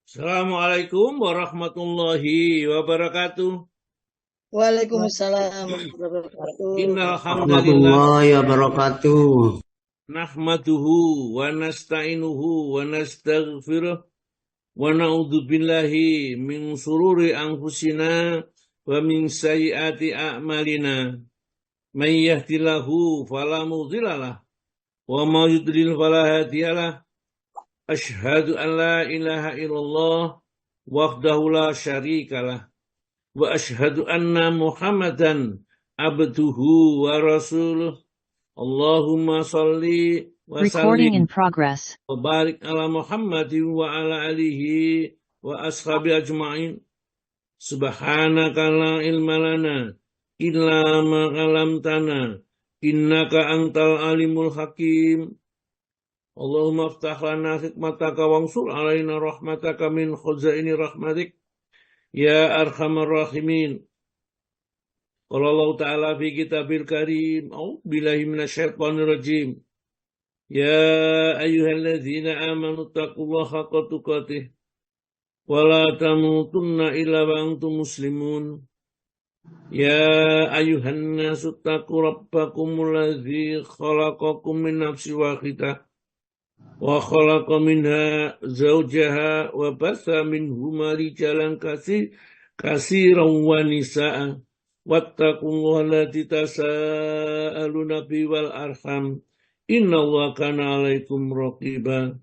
Assalamualaikum warahmatullahi wabarakatuh. Waalaikumsalam warahmatullahi Innal wabarakatuh. hamdalillah Warahmatullahi wabarakatuh. nahmaduhu wa nasta'inuhu wa nastaghfiruh wa na'udzu billahi min sururi anfusina wa min sayyiati a'malina. May yahdihillahu fala mudhillalah wa may yudlil fala hadiyalah. Asyhadu an la ilaha illallah wahdahu la syarikalah wa asyhadu anna Muhammadan abduhu wa rasuluh. Allahumma salli wa Recording in sallim progress. wa barik ala Muhammadin wa ala alihi wa ashabi ajma'in. Subhanaka la ilma lana illa ma 'allamtana innaka antal alimul hakim. Allahumma aftah lana hikmataka wansur alaina rahmataka min khuzaini rahmatik ya arhamar rahimin. Qala Allah Ta'ala fi kitabil karim, a'udzu billahi minasyaitonir rajim. Ya ayyuhalladzina amanu taqullaha haqqa tuqatih wa la tamutunna illa wa antum muslimun. Ya ayyuhan nasu taqu rabbakumul ladzi khalaqakum min nafsin wahidah wa khalaqa minha zawjaha wa batha minhuma rijalan katsiran wa nisaa'a. Wattaqullaha allati tasaaluna bihi wal arham innallaha kana 'alaikum raqiba.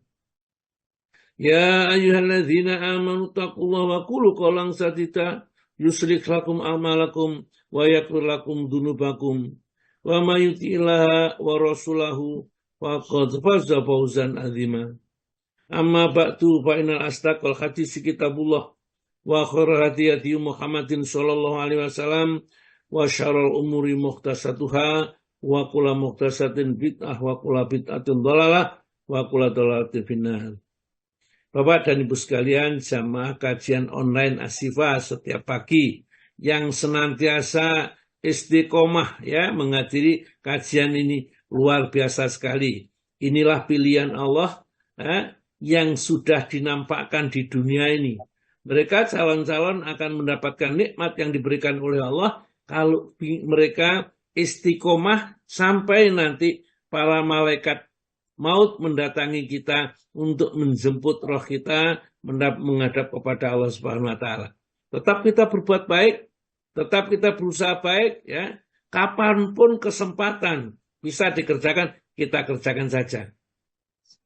Ya ayyuhalladzina amanu taqullaha wa qulu qawlan sadida yuslih lakum a'malakum wa yaghfir lakum dzunubakum wa may yuti'illaha wa rasulahu faqad faza fawzan 'azima. Amma ba'du fa innal asdaqal hadits kitabullah wa khairal hadi Muhammadin sallallahu alaihi wasallam wa syarrul umuri muhtasatuha wa kullu muhtasatin bid'ah wa kullu bid'atin dhalalah wa kullu dhalalatin finnar. Bapak dan Ibu sekalian, jamaah kajian online Asyifa setiap pagi yang senantiasa istiqomah ya menghadiri kajian ini luar biasa sekali. Inilah pilihan Allah yang sudah dinampakkan di dunia ini. Mereka calon-calon akan mendapatkan nikmat yang diberikan oleh Allah kalau mereka istiqomah sampai nanti para malaikat maut mendatangi kita untuk menjemput roh kita menghadap kepada Allah Subhanahu wa taala. Tetap kita berbuat baik, tetap kita berusaha baik ya. Kapanpun kesempatan bisa dikerjakan, kita kerjakan saja.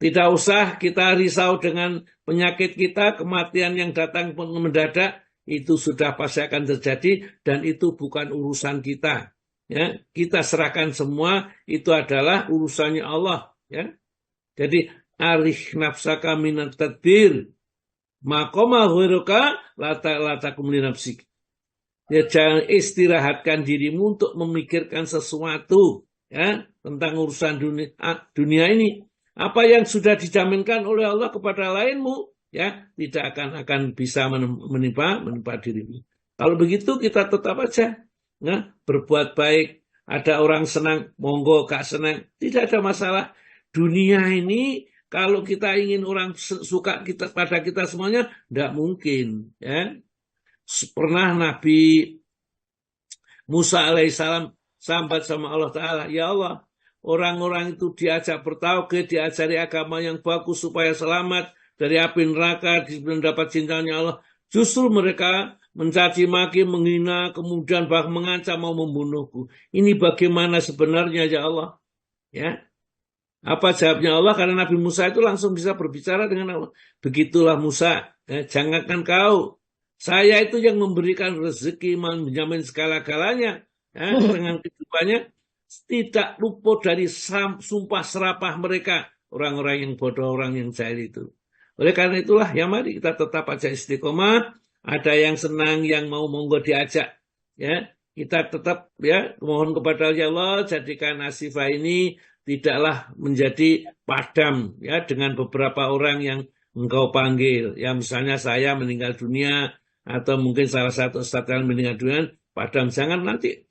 Tidak usah kita risau dengan penyakit kita, kematian yang datang mendadak, itu sudah pasti akan terjadi dan itu bukan urusan kita. Ya, kita serahkan semua, itu adalah urusannya Allah. Ya, jadi arih nafsaka minat tadbir, maqama ghairuka latakum li nafsik. Ya, jangan istirahatkan dirimu untuk memikirkan sesuatu ya tentang urusan dunia ini. Apa yang sudah dijaminkan oleh Allah kepada lainmu, ya tidak akan bisa menimpa dirimu. Kalau begitu kita tetap aja ya, berbuat baik. Ada orang senang, monggo gak senang, tidak ada masalah. Dunia ini kalau kita ingin orang suka kita pada kita semuanya, tidak mungkin. Ya. Pernah Nabi Musa alaihissalam sambat sama Allah Ta'ala, ya Allah, orang-orang itu diajak bertauhid, diajari agama yang bagus supaya selamat dari api neraka, mendapat cintanya Allah. Justru mereka mencaci maki, menghina, kemudian bahkan mengancam mau membunuhku. Ini bagaimana sebenarnya ya Allah? Ya. Apa jawabnya Allah? Karena Nabi Musa itu langsung bisa berbicara dengan Allah. Begitulah Musa, ya, jangankan kau. Saya itu yang memberikan rezeki, menjamin segala-galanya ya, dengan kehidupannya. Tidak luput dari sumpah serapah mereka, orang-orang yang bodoh, orang yang jahil itu. Oleh karena itulah, ya mari kita tetap aja istiqomah. Ada yang senang, yang mau monggo diajak. Ya, kita tetap ya mohon kepada Allah, jadikan Asyifa ini tidaklah menjadi padam ya dengan beberapa orang yang engkau panggil. Ya misalnya saya meninggal dunia atau mungkin salah satu ustadz yang meninggal dunia, padam. Jangan nanti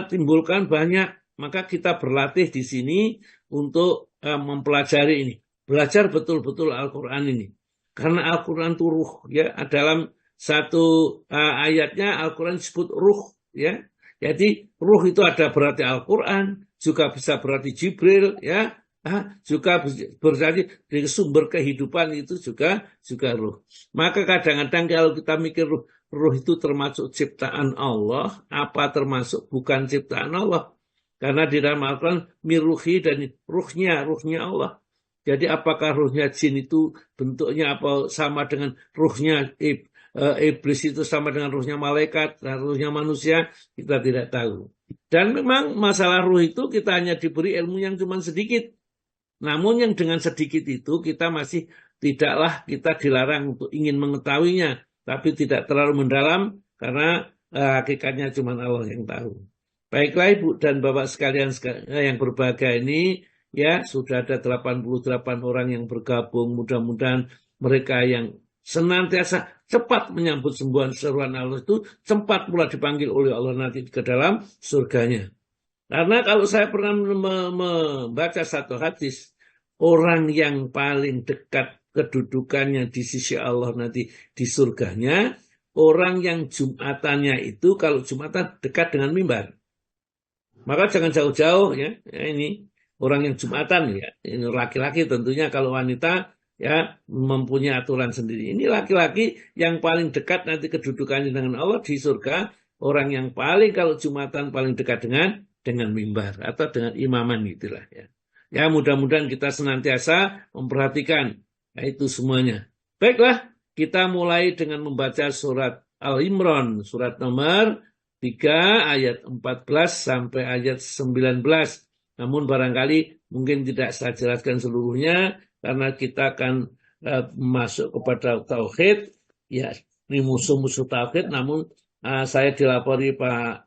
timbulkan banyak. Maka kita berlatih di sini untuk mempelajari ini. Belajar betul-betul Al-Quran ini. Karena Al-Quran itu ruh, ya. Dalam satu ayatnya Al-Quran disebut ruh, ya. Jadi ruh itu ada berarti Al-Quran, juga bisa berarti Jibril, ya. Juga berarti dari sumber kehidupan itu juga ruh. Maka kadang-kadang kalau kita mikir ruh itu termasuk ciptaan Allah, apa termasuk bukan ciptaan Allah? Karena di dalam Al-Quran miruhi dan ruhnya Allah. Jadi apakah ruhnya jin itu bentuknya apa sama dengan ruhnya iblis itu sama dengan ruhnya malaikat dan ruhnya manusia, kita tidak tahu. Dan memang masalah ruh itu kita hanya diberi ilmu yang cuma sedikit. Namun yang dengan sedikit itu kita masih tidaklah kita dilarang untuk ingin mengetahuinya, tapi tidak terlalu mendalam karena hakikatnya cuma Allah yang tahu. Baiklah Ibu dan Bapak sekalian yang berbahagia ini, ya sudah ada 88 orang yang bergabung. Mudah-mudahan mereka yang senantiasa cepat menyambut seruan Allah itu cepat pula dipanggil oleh Allah nanti ke dalam surganya. Karena kalau saya pernah membaca satu hadis, orang yang paling dekat kedudukannya di sisi Allah nanti di surganya, orang yang Jumatannya itu kalau Jumatan dekat dengan mimbar. Maka jangan jauh-jauh ya. Ini orang yang Jumatan ya. Ini laki-laki tentunya, kalau wanita ya mempunyai aturan sendiri. Ini laki-laki yang paling dekat nanti kedudukannya dengan Allah di surga, orang yang paling kalau Jumatan paling dekat dengan mimbar atau dengan imaman gitulah ya. Ya mudah-mudahan kita senantiasa memperhatikan itu semuanya. Baiklah, kita mulai dengan membaca surat Al-Imran, surat nomor 3 ayat 14 sampai ayat 19. Namun barangkali mungkin tidak saya jelaskan seluruhnya karena kita akan masuk kepada tauhid. Ya, ini musuh-musuh tauhid. Namun saya dilapori Pak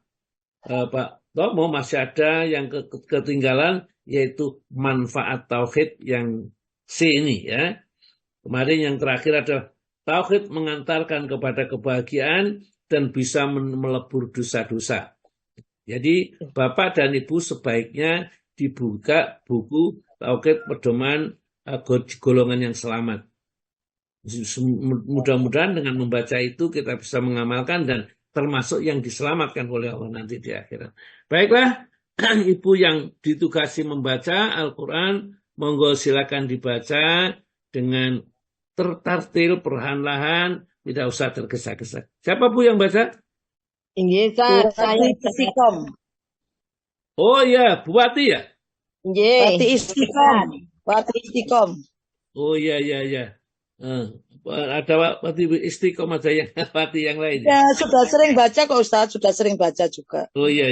Tomo masih ada yang ketinggalan, yaitu manfaat tauhid yang C ini ya. Kemarin yang terakhir adalah tauhid mengantarkan kepada kebahagiaan dan bisa melebur dosa-dosa. Jadi Bapak dan Ibu sebaiknya dibuka buku Tauhid Pedoman Golongan yang Selamat. Mudah-mudahan dengan membaca itu kita bisa mengamalkan dan termasuk yang diselamatkan oleh Allah nanti di akhirat. Baiklah, Ibu yang ditugasi membaca Al-Quran, monggo silakan dibaca dengan tertartil, perlahan-lahan, tidak usah tergesa-gesa. Siapa Bu yang baca? Inggih, saya Istiqom. Oh iya, Bu Wati ya? Inggih. Wati Istiqom. Oh iya. Ada Wati Istiqom, ada yang Wati yang lain. Ya, sudah sering baca kok Ustaz, sudah sering baca juga. Oh iya.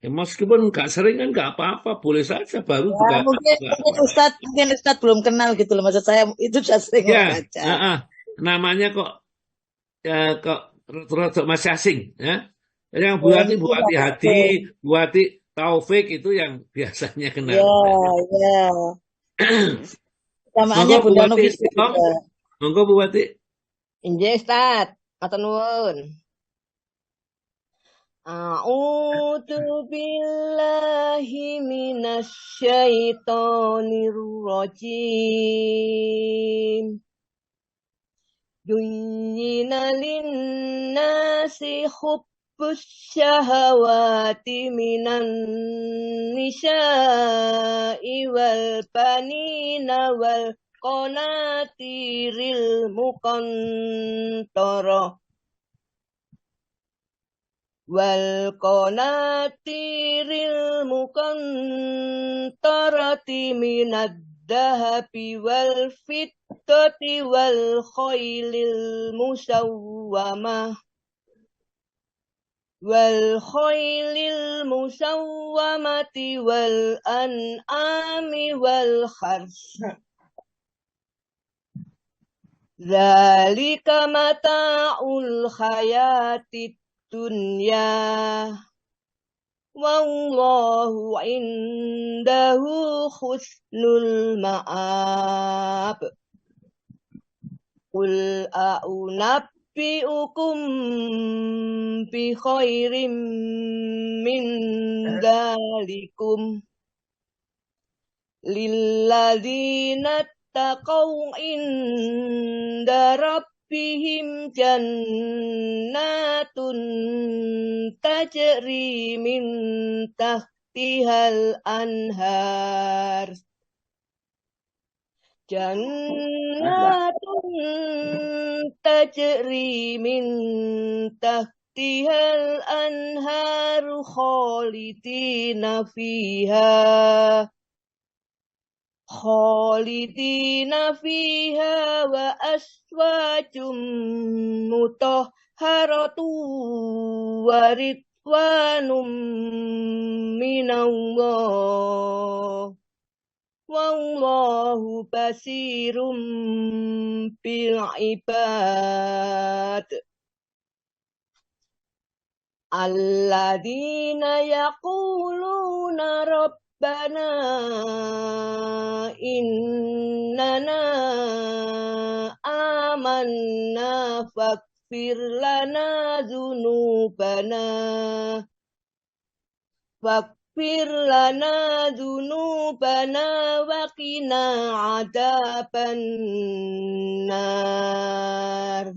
Ya, meskipun nggak sering kan nggak apa-apa, boleh saja baru Ya, juga. mungkin Ustaz belum kenal gitu loh, maksud saya itu sudah sering baca. Namanya kok masih asing ya. Yang Bu Wati Hadi, Bu Wati Taufik itu yang biasanya kenal. Ya. Namanya Bunda Nufis. Monggo Bu Wati. Injih Ustaz, matur nuwun. A'udzu billahi minasyaitonir rajim. Dunyina linnasi hubbus syahawati minan nisa'i wal banina wal qanatiril muqantara minad dahabi wal fiddati wal khailil musawwamati wal an'ami wal harth. Dzalika mata'ul hayatid dunya. Wallahu indahu husnul ma'ab. Qul a'unabbi'ukum bi khairim min dzalikum lilladzina taqaw inda rabbihim jannatun tajri min tahtihal anhar. Jannatun tajri min tahtihal anharu khalidina fiha wa aswajum mutahharatu wa ridwanum minallah wallahu basirum bil ibad. Alladzina yaquluna rabbana innana amanna faghfir lana dzunubana wa qina adzaban nar.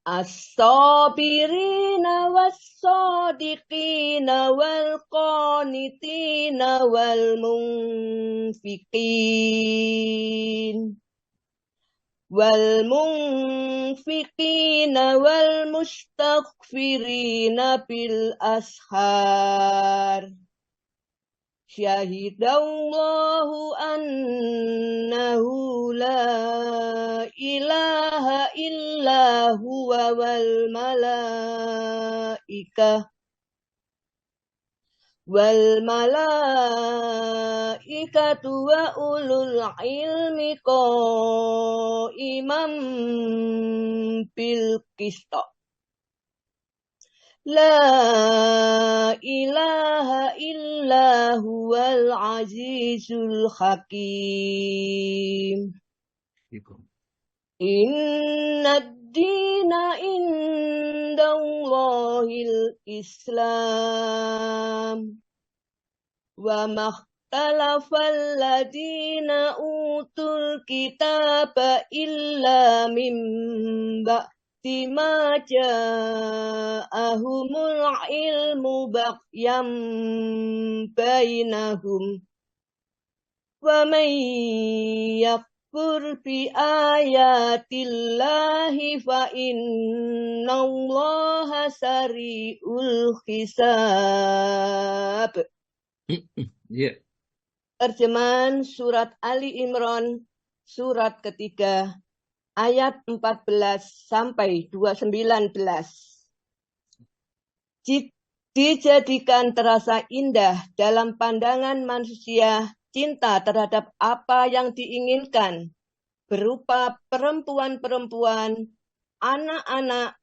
As-sabirina was-sadiqina wal-qanitina wal-munfiqina wal-mustaghfirina bil ashar. Syahidallahu annahu la ilaha illa huwa wal malaikatu wa ulul ilmi qa'iman bil qist. La ilaha illa huwal azizul hakim. Inna ad-dina indallahil Islam. Wa makhtalafal ladina utul kitaba illa mim ba'dima ja'ahumul ilmu baghyan bainahum. Wa man yakfur bi ayatillahi fa innallaha sari'ul hisab. Yeah. Terjemahan surat Ali Imran, surat ketiga, ayat 14 sampai 219. Dijadikan terasa indah dalam pandangan manusia cinta terhadap apa yang diinginkan, berupa perempuan-perempuan, anak-anak,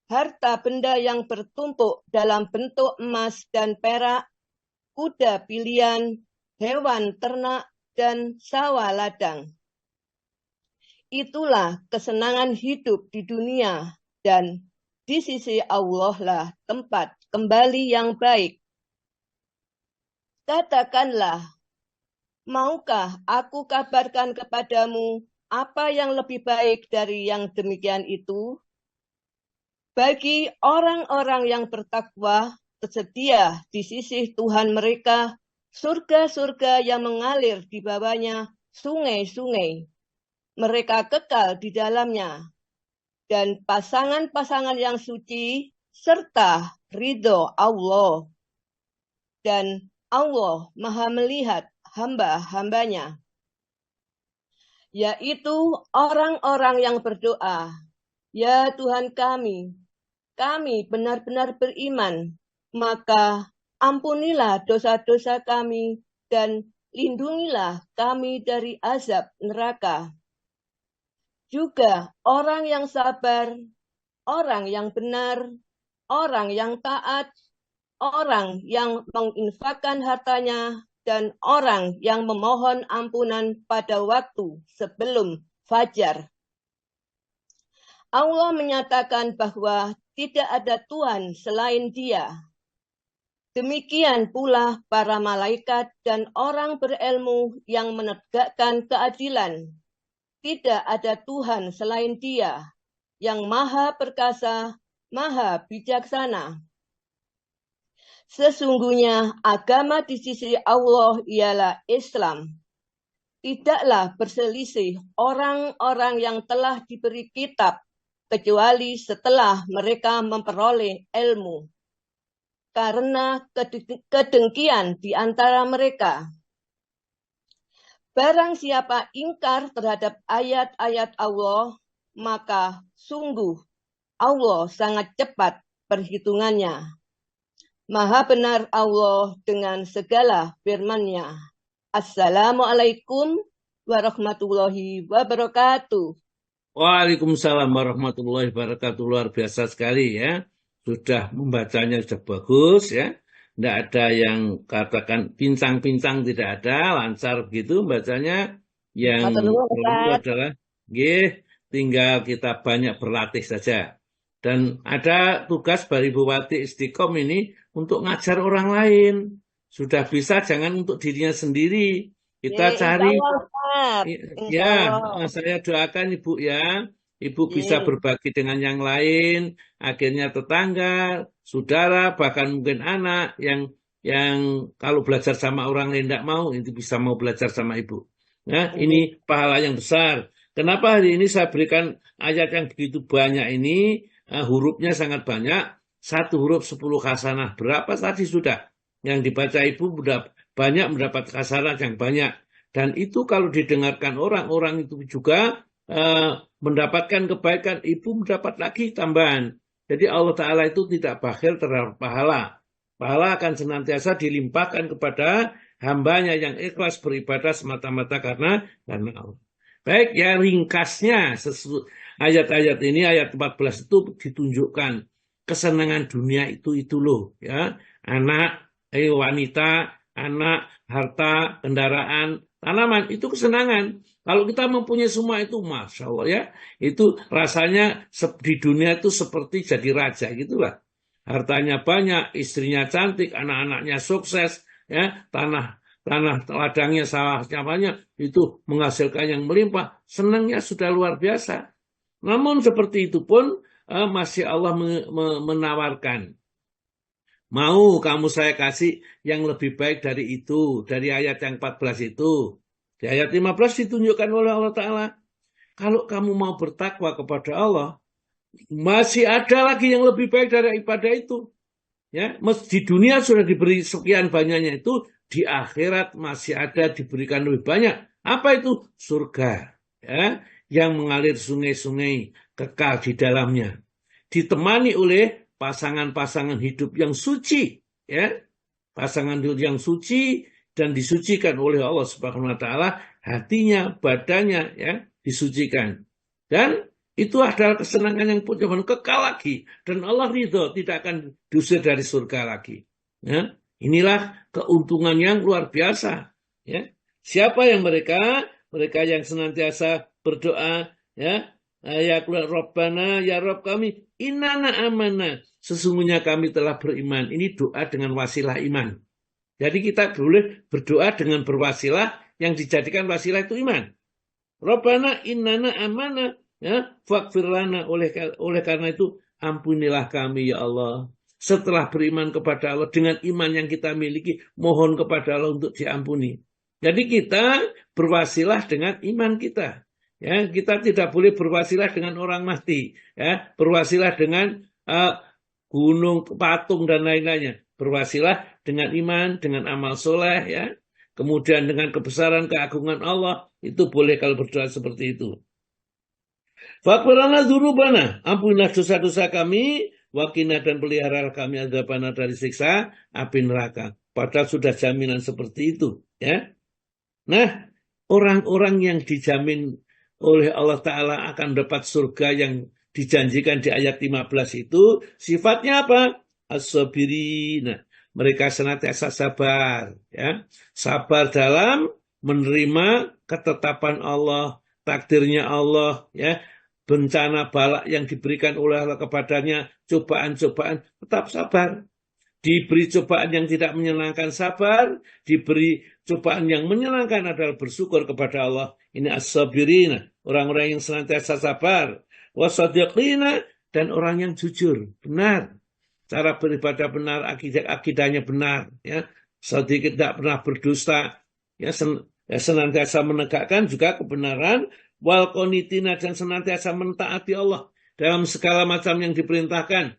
harta benda yang bertumpuk dalam bentuk emas dan perak, kuda pilihan, hewan ternak, dan sawah ladang. Itulah kesenangan hidup di dunia, dan di sisi Allah lah tempat kembali yang baik. Katakanlah, maukah aku kabarkan kepadamu apa yang lebih baik dari yang demikian itu? Bagi orang-orang yang bertakwa, tersedia di sisi Tuhan mereka surga-surga yang mengalir di bawahnya sungai-sungai. Mereka kekal di dalamnya. Dan pasangan-pasangan yang suci serta ridho Allah. Dan Allah Maha melihat hamba-hambanya. Yaitu orang-orang yang berdoa, ya Tuhan kami benar-benar beriman, maka ampunilah dosa-dosa kami dan lindungilah kami dari azab neraka. Juga orang yang sabar, orang yang benar, orang yang taat, orang yang menginfakkan hartanya, dan orang yang memohon ampunan pada waktu sebelum fajar. Allah menyatakan bahwa tidak ada Tuhan selain Dia. Demikian pula para malaikat dan orang berilmu yang menegakkan keadilan. Tidak ada Tuhan selain Dia, yang maha perkasa, maha bijaksana. Sesungguhnya agama di sisi Allah ialah Islam. Tidaklah berselisih orang-orang yang telah diberi kitab, kecuali setelah mereka memperoleh ilmu. Karena kedengkian di antara mereka. Barang siapa ingkar terhadap ayat-ayat Allah, maka sungguh Allah sangat cepat perhitungannya. Maha benar Allah dengan segala firman-Nya. Assalamualaikum warahmatullahi wabarakatuh. Waalaikumsalam warahmatullahi wabarakatuh. Luar biasa sekali ya. Sudah membacanya sudah bagus ya. Tidak ada yang katakan pincang-pincang, tidak ada, lancar begitu bacanya. Yang perlu adalah tinggal kita banyak berlatih saja. Dan ada tugas dari Bu Wati Istiqom ini untuk ngajar orang lain. Sudah bisa, jangan untuk dirinya sendiri. Kita cari. Ya, saya doakan Ibu ya. Ibu bisa berbagi dengan yang lain, akhirnya tetangga, saudara, bahkan mungkin anak yang kalau belajar sama orang lain tidak mau, itu bisa mau belajar sama Ibu. Nah, ini pahala yang besar. Kenapa hari ini saya berikan ayat yang begitu banyak ini, hurufnya sangat banyak, 1 huruf 10 hasanah. Berapa tadi sudah? Yang dibaca Ibu sudah banyak mendapat hasanah yang banyak. Dan itu kalau didengarkan orang itu juga mendapatkan kebaikan, Ibu mendapat lagi tambahan. Jadi Allah Ta'ala itu tidak bakhil terhadap pahala. Pahala akan senantiasa dilimpahkan kepada hambanya yang ikhlas beribadah semata-mata karena Allah. Baik, ya ringkasnya ayat-ayat ini, ayat 14 itu ditunjukkan kesenangan dunia itu loh. Ya. Anak, wanita, anak, harta, kendaraan, tanaman, itu kesenangan. Kalau kita mempunyai semua itu, Masya Allah ya, itu rasanya di dunia itu seperti jadi raja gitulah. Hartanya banyak, istrinya cantik, anak-anaknya sukses, ya, tanah ladangnya, sawahnya banyak, itu menghasilkan yang melimpah, senangnya sudah luar biasa. Namun seperti itu pun masih Allah menawarkan. Mau kamu saya kasih yang lebih baik dari itu, dari ayat yang 14 itu. Di ayat 15 ditunjukkan oleh Allah Ta'ala. Kalau kamu mau bertakwa kepada Allah, masih ada lagi yang lebih baik dari ibadah itu. Ya, di dunia sudah diberi sekian banyaknya itu, di akhirat masih ada diberikan lebih banyak. Apa itu? Surga. Ya, yang mengalir sungai-sungai kekal di dalamnya. Ditemani oleh pasangan-pasangan hidup yang suci. Ya, pasangan hidup yang suci dan disucikan oleh Allah Subhanahu wa taala, hatinya, badannya ya disucikan. Dan itu adalah kesenangan yang punya kekal lagi, dan Allah ridho, tidak akan diusir dari surga lagi. Ya, inilah keuntungan yang luar biasa. Ya, siapa yang mereka yang senantiasa berdoa ya, ya Rabbana ya Rabb kami, innana amanah, sesungguhnya kami telah beriman. Ini doa dengan wasilah iman. Jadi kita boleh berdoa dengan berwasilah, yang dijadikan wasilah itu iman. Rabbana innana amanah ya, faghfir lana, oleh karena itu ampunilah kami ya Allah. Setelah beriman kepada Allah, dengan iman yang kita miliki, mohon kepada Allah untuk diampuni. Jadi kita berwasilah dengan iman kita. Ya, kita tidak boleh berwasilah dengan orang mati, ya, berwasilah dengan gunung, patung dan lain-lainnya. Berwasilah dengan iman, dengan amal soleh, ya. Kemudian dengan kebesaran, keagungan Allah, itu boleh kalau berdoa seperti itu. Faghfirlana dzunubana, ampunilah dosa-dosa kami, wakina dan pelihara kami azabana dari siksa api neraka. Padahal sudah jaminan seperti itu, ya. Nah, orang-orang yang dijamin oleh Allah Ta'ala akan dapat surga yang dijanjikan di ayat 15 itu, sifatnya apa? As-sabirina. Mereka senantiasa sabar, ya. Sabar dalam menerima ketetapan Allah, takdirnya Allah, ya. Bencana balak yang diberikan oleh Allah kepadanya, cobaan-cobaan, tetap sabar. Diberi cobaan yang tidak menyenangkan sabar, diberi cobaan yang menyenangkan adalah bersyukur kepada Allah. Ini as-sabirina, orang-orang yang senantiasa sabar. Wasadiqina, dan orang yang jujur, benar. Cara beribadah benar, akidahnya benar. Ya. Sedikit tidak pernah berdusta. Ya, senantiasa menegakkan juga kebenaran. Wal qanitina, dan senantiasa mentaati Allah dalam segala macam yang diperintahkan.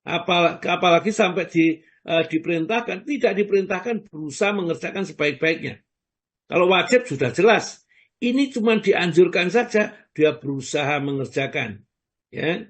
Apalagi sampai diperintahkan, tidak diperintahkan berusaha mengerjakan sebaik-baiknya. Kalau wajib sudah jelas. Ini cuma dianjurkan saja, dia berusaha mengerjakan. Ya.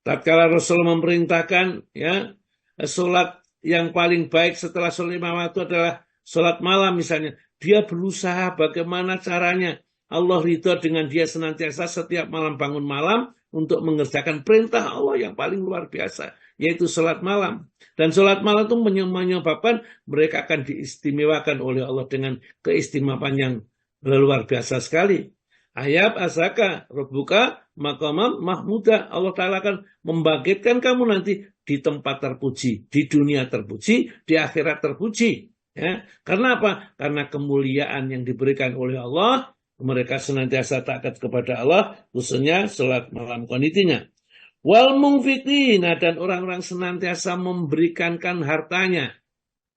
Tatkala Rasul memerintahkan, ya, sholat yang paling baik setelah sholat 5 waktu adalah sholat malam misalnya. Dia berusaha bagaimana caranya. Allah ridho dengan dia senantiasa setiap malam bangun malam untuk mengerjakan perintah Allah yang paling luar biasa, yaitu sholat malam. Dan sholat malam itu menyebabkan mereka akan diistimewakan oleh Allah dengan keistimewaan yang luar biasa sekali. Ayat asaka rabbuka maqamam mahmuda. Allah Ta'ala akan membangkitkan kamu nanti di tempat terpuji, di dunia terpuji, di akhirat terpuji. Ya. Karena apa? Karena kemuliaan yang diberikan oleh Allah, mereka senantiasa taat kepada Allah, khususnya sholat malam qanitinya. Wal munfiqina, dan orang-orang senantiasa memberikankan hartanya.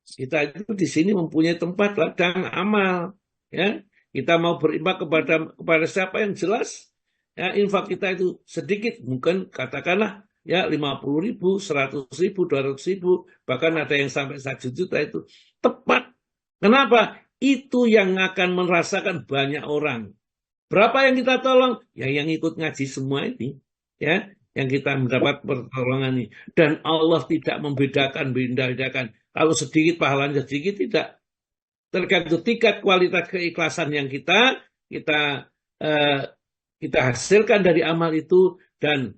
Kita itu di sini mempunyai tempat ladang amal. Ya. Kita mau berinfak kepada siapa yang jelas, ya, infak kita itu sedikit, mungkin katakanlah ya 50.000, 100.000, 200.000, bahkan ada yang sampai 1 juta itu tepat. Kenapa? Itu yang akan merasakan banyak orang. Berapa yang kita tolong? Ya yang ikut ngaji semua ini, ya, yang kita mendapat pertolongan ini. Dan Allah tidak membedakan. Kalau sedikit pahalanya sedikit, tidak. Tergantung tingkat kualitas keikhlasan yang kita hasilkan dari amal itu, dan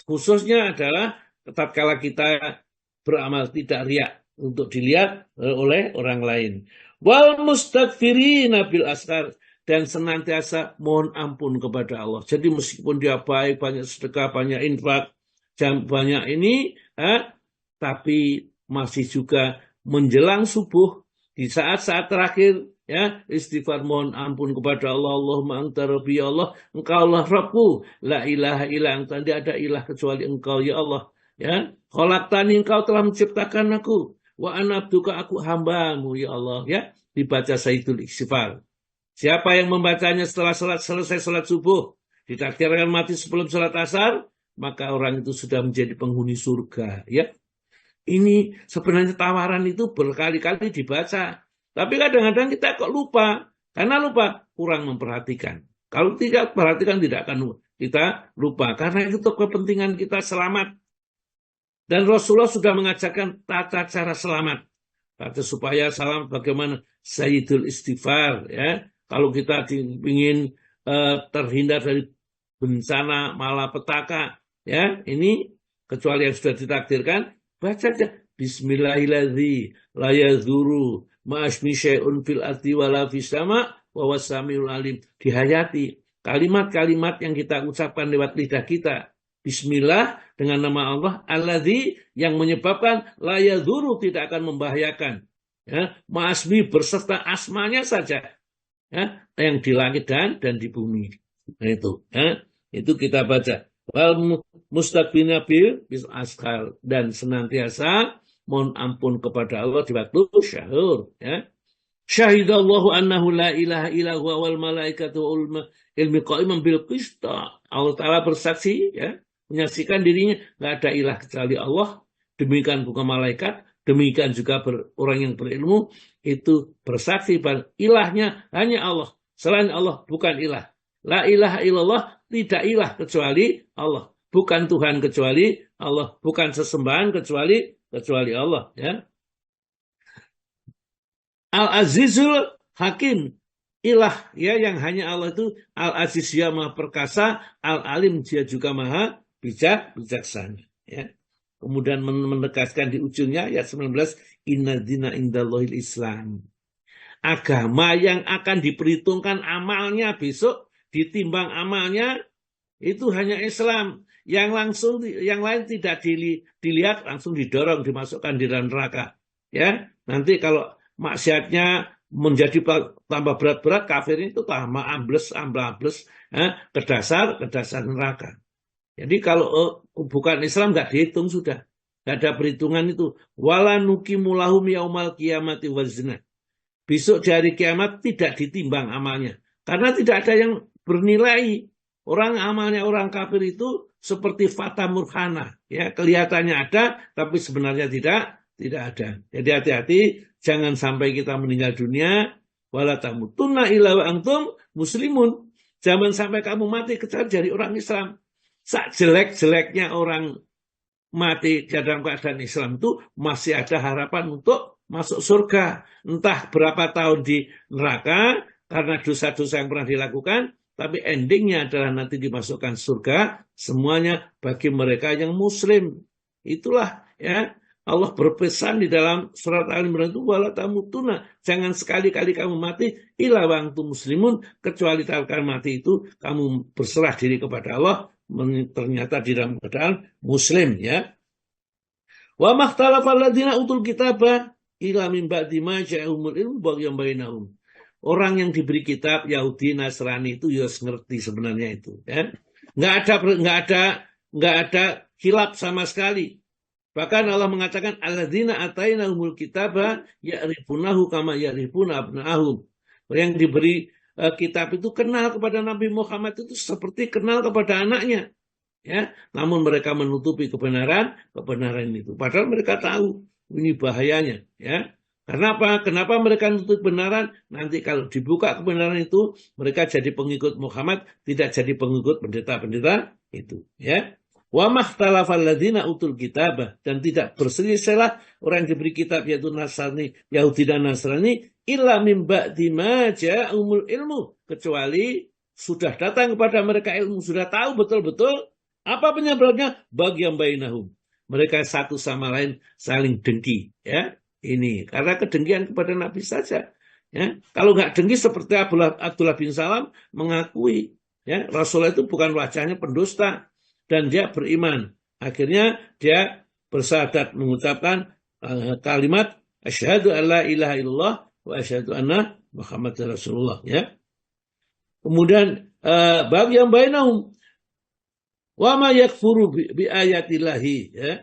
khususnya adalah tatkala kita beramal tidak riya untuk dilihat oleh orang lain. Wal mustaghfirina bil ashar, dan senantiasa mohon ampun kepada Allah. Jadi meskipun dia baik, banyak sedekah, banyak infak, banyak ini, tapi masih juga menjelang subuh, di saat-saat terakhir, ya, istighfar mohon ampun kepada Allah. Allahumma anta rabbi, ya Allah, engkau Allah Rabbku, la ilaha illa anta, tidak ada ilah kecuali engkau, ya Allah. Ya, khalaqtani, engkau telah menciptakan aku, wa ana abduka, aku hambamu, ya Allah. Ya, dibaca sayyidul istighfar. Siapa yang membacanya setelah selesai salat subuh, ditakdirkan mati sebelum salat asar, maka orang itu sudah menjadi penghuni surga. Ya. Ini sebenarnya tawaran itu berkali-kali dibaca. Tapi kadang-kadang kita kok lupa. Karena lupa, kurang memperhatikan. Kalau tidak perhatikan, tidak akan kita lupa. Karena itu kepentingan kita selamat. Dan Rasulullah sudah mengajarkan tata cara selamat. Supaya selamat bagaimana? Sayyidul istighfar. Ya. Kalau kita ingin terhindar dari bencana malapetaka, ya, ini kecuali yang sudah ditakdirkan, baca aja bismillahirrahmanirrahim la yazuru ma'asmi syai'un fil ardi wala fis sama wa wasamiul alim. Dihayati kalimat-kalimat yang kita ucapkan lewat lidah kita. Bismillah, dengan nama Allah, alladzi, yang menyebabkan la yazuru, tidak akan membahayakan. Ya, ma'asmi, berserta asmanya saja. Ya, yang di langit dan di bumi. Nah, itu, ya, itu kita baca. Wal mustaqbina bil ashar, dan senantiasa mohon ampun kepada Allah di waktu syahur. Ya. Syahidallahu annahu la ilaha illa huwa wal malaikatu ilmi qa'iman bil qist. Allah Ta'ala bersaksi, ya, menyaksikan dirinya nggak ada ilah kecuali Allah. Demikian bukan malaikat, demikian juga orang yang berilmu itu bersaksi bahwa ilahnya hanya Allah. Selain Allah bukan ilah. La ilaha illallah, tidak ilah kecuali Allah. Bukan Tuhan kecuali Allah. Bukan sesembahan kecuali Allah. Ya. Al-Azizul Hakim. Ilah, ya, yang hanya Allah itu Al-Aziz, ya, maha perkasa. Al-Alim, dia juga maha bijaksana. Ya. Kemudian menegaskan di ujungnya ayat 19, inna dina indallahil Islam. Agama yang akan diperhitungkan amalnya besok, ditimbang amalnya, itu hanya Islam. Yang lain tidak dilihat, langsung didorong, dimasukkan di dalam neraka. Ya, nanti kalau maksiatnya menjadi tambah berat-berat, kafir itu tambah ambles, ke dasar neraka. Jadi kalau bukan Islam nggak dihitung sudah, nggak ada perhitungan itu. Wala nuqimu lahum yaumal qiyamati wazna. Besok di hari kiamat tidak ditimbang amalnya, karena tidak ada yang bernilai. Amalnya orang kafir itu seperti fata murhana, ya, kelihatannya ada tapi sebenarnya tidak ada. Jadi hati-hati, jangan sampai kita meninggal dunia wala tamutunna illa wa antum muslimun. Jangan sampai kamu mati kecuali dari orang Islam. Sak jelek-jeleknya orang mati dalam keadaan Islam itu masih ada harapan untuk masuk surga. Entah berapa tahun di neraka karena dosa-dosa yang pernah dilakukan, tapi endingnya adalah nanti dimasukkan surga semuanya bagi mereka yang muslim. Itulah, ya, Allah berpesan di dalam surat Al-Imran itu, wala tamutunna, jangan sekali-kali kamu mati illa wa antum muslimun, kecuali kalau mati itu kamu berserah diri kepada Allah, ternyata di dalam keadaan muslim, ya. Wa makhtalafal ladzina utul kitaba illa min ba'di ma ja'ahumul ilmu baghyan bainahum. Orang yang diberi kitab Yahudi Nasrani itu ya ngerti sebenarnya itu, ya. Nggak ada khilaf sama sekali. Bahkan Allah mengatakan alladzina atainahumul kitaba ya'rifunahu kama ya'rifuna abna'ahum. Yang diberi kitab itu kenal kepada Nabi Muhammad itu seperti kenal kepada anaknya, ya. Namun mereka menutupi kebenaran itu. Padahal mereka tahu ini bahayanya, ya. Kenapa mereka menutup kebenaran? Nanti kalau dibuka kebenaran itu, mereka jadi pengikut Muhammad, tidak jadi pengikut pendeta-pendeta itu, ya. Wa makhtalafal ladzina utul kitabah, dan tidak berselisihlah orang yang diberi kitab yaitu Nasrani, Yahudi dan Nasrani, illa min ba'di ma ja'ahumul ilmu, kecuali sudah datang kepada mereka ilmu, sudah tahu betul-betul apa penyebabnya, baghyan bainahum. Mereka satu sama lain saling dengki, ya. Ini karena kedengkian kepada Nabi saja, ya. Kalau nggak dengki seperti Abdullah bin Salam mengakui, ya, Rasulullah itu bukan wajahnya pendusta dan dia beriman. Akhirnya dia bersyahadat mengucapkan kalimat asyhadu alla ilaha illallah wa asyhadu anna Muhammadar Rasulullah, ya. Kemudian baghyan bainahum wa ma yakfuru bi ayatillahi, ya.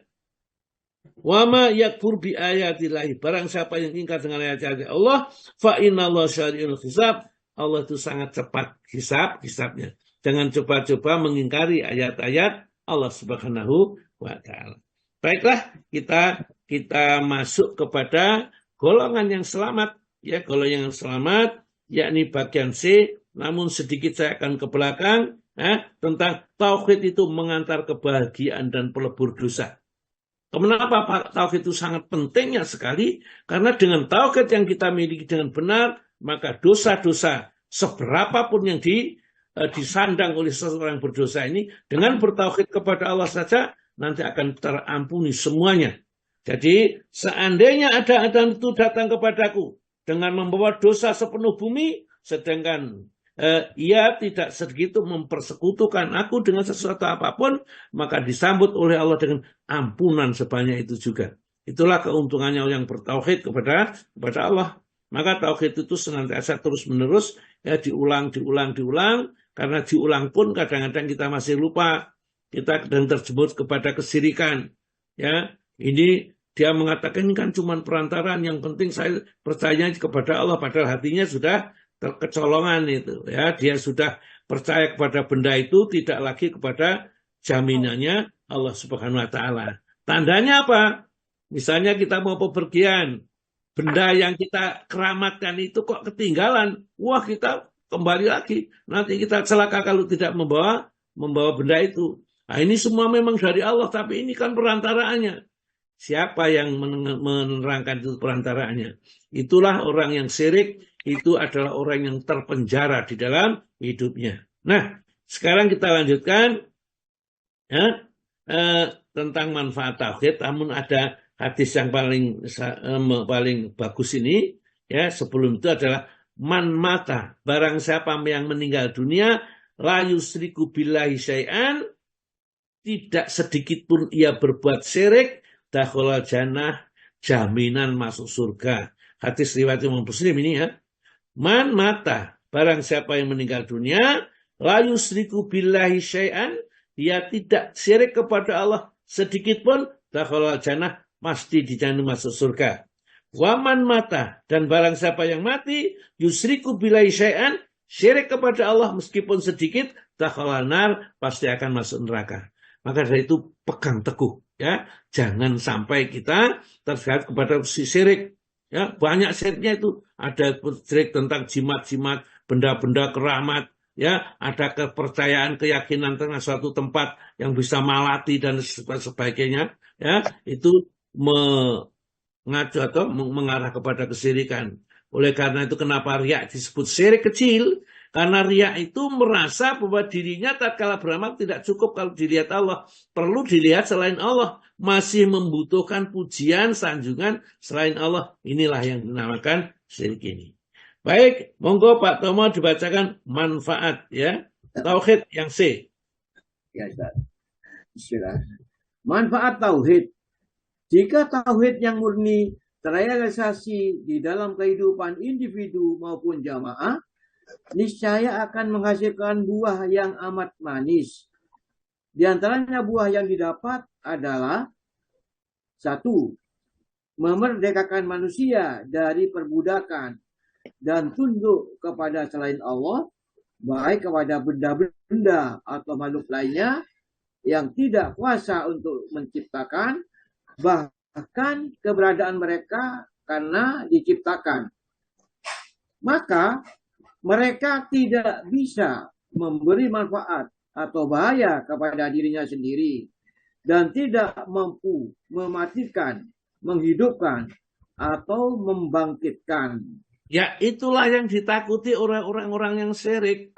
Wa ma yakfur bi ayatillahi, barang siapa yang ingkar dengan ayat-ayat Allah, fa innallaha syari'ul hisab, Allah itu sangat cepat hisabnya. Jangan coba-coba mengingkari ayat-ayat Allah Subhanahu wa taala. Baiklah, kita masuk kepada golongan yang selamat, ya, golongan yang selamat yakni bagian C, namun sedikit saya akan ke belakang, tentang tauhid itu mengantar kebahagiaan dan pelebur dosa. Kenapa tauhid itu sangat pentingnya sekali? Karena dengan tauhid yang kita miliki dengan benar, maka dosa-dosa seberapapun yang disandang oleh seseorang yang berdosa ini, dengan bertauhid kepada Allah saja, nanti akan terampuni semuanya. Jadi seandainya ada adzan itu datang kepadaku dengan membawa dosa sepenuh bumi, sedangkan ia tidak segitu mempersekutukan aku dengan sesuatu apapun, maka disambut oleh Allah dengan ampunan sebanyak itu juga. Itulah keuntungannya yang bertauhid kepada Allah. Maka tauhid itu senantiasa terus-menerus, ya, diulang, karena diulang pun kadang-kadang kita masih lupa, kita kadang terjebak kepada kesirikan, ya. Ini dia mengatakan ini kan cuma perantaraan, yang penting saya percaya kepada Allah, padahal hatinya sudah terkecolongan itu, ya. Dia sudah percaya kepada benda itu, tidak lagi kepada jaminannya Allah Subhanahu wa taala. Tandanya apa? Misalnya kita mau bepergian, benda yang kita keramatkan itu kok ketinggalan. Wah, kita kembali lagi. Nanti kita celaka kalau tidak membawa benda itu. Nah, ini semua memang dari Allah, tapi ini kan perantaraannya. Siapa yang menerangkan itu perantaraannya? Itulah orang yang syirik, itu adalah orang yang terpenjara di dalam hidupnya. Nah, sekarang kita lanjutkan, ya, tentang manfaat tauhid. Namun ada hadis yang paling bagus ini, ya, sebelum itu adalah man mata, barang siapa yang meninggal dunia la yusriku billahi syai'an, tidak sedikit pun ia berbuat syirik, dakhala jannah, jaminan masuk surga. Hadis riwayat Imam Muslim ini ya. Man mata, barang siapa yang meninggal dunia, la yusriku billahi syai'an, dia tidak syirik kepada Allah sedikit pun, dakhala jannah, pasti dijamin masuk surga. Waman mata, dan barang siapa yang mati, yusriku billahi syai'an, syirik kepada Allah meskipun sedikit, dakhala nar, pasti akan masuk neraka. Maka dari itu pegang teguh ya, jangan sampai kita terjerat kepada syirik. Ya, banyak syiriknya itu, ada syirik tentang jimat-jimat, benda-benda keramat, ya, ada kepercayaan, keyakinan tentang suatu tempat yang bisa malati dan sebagainya, ya, itu mengacu atau mengarah kepada kesyirikan. Oleh karena itu kenapa riya disebut syirik kecil? Karena riya itu merasa bahwa dirinya tatkala beramal tidak cukup kalau dilihat Allah. Perlu dilihat selain Allah. Masih membutuhkan pujian, sanjungan selain Allah. Inilah yang dinamakan syirik ini. Baik, monggo Pak Tomo dibacakan manfaat ya. Tauhid yang C. Ya, Ustaz. Bismillah. Manfaat tauhid. Jika tauhid yang murni terrealisasi di dalam kehidupan individu maupun jamaah, niscaya akan menghasilkan buah yang amat manis. Di antaranya buah yang didapat adalah 1. Memerdekakan manusia dari perbudakan dan tunduk kepada selain Allah, baik kepada benda-benda atau makhluk lainnya yang tidak kuasa untuk menciptakan, bahkan keberadaan mereka karena diciptakan. Maka mereka tidak bisa memberi manfaat atau bahaya kepada dirinya sendiri dan tidak mampu mematikan, menghidupkan, atau membangkitkan. Ya, itulah yang ditakuti orang-orang yang syirik.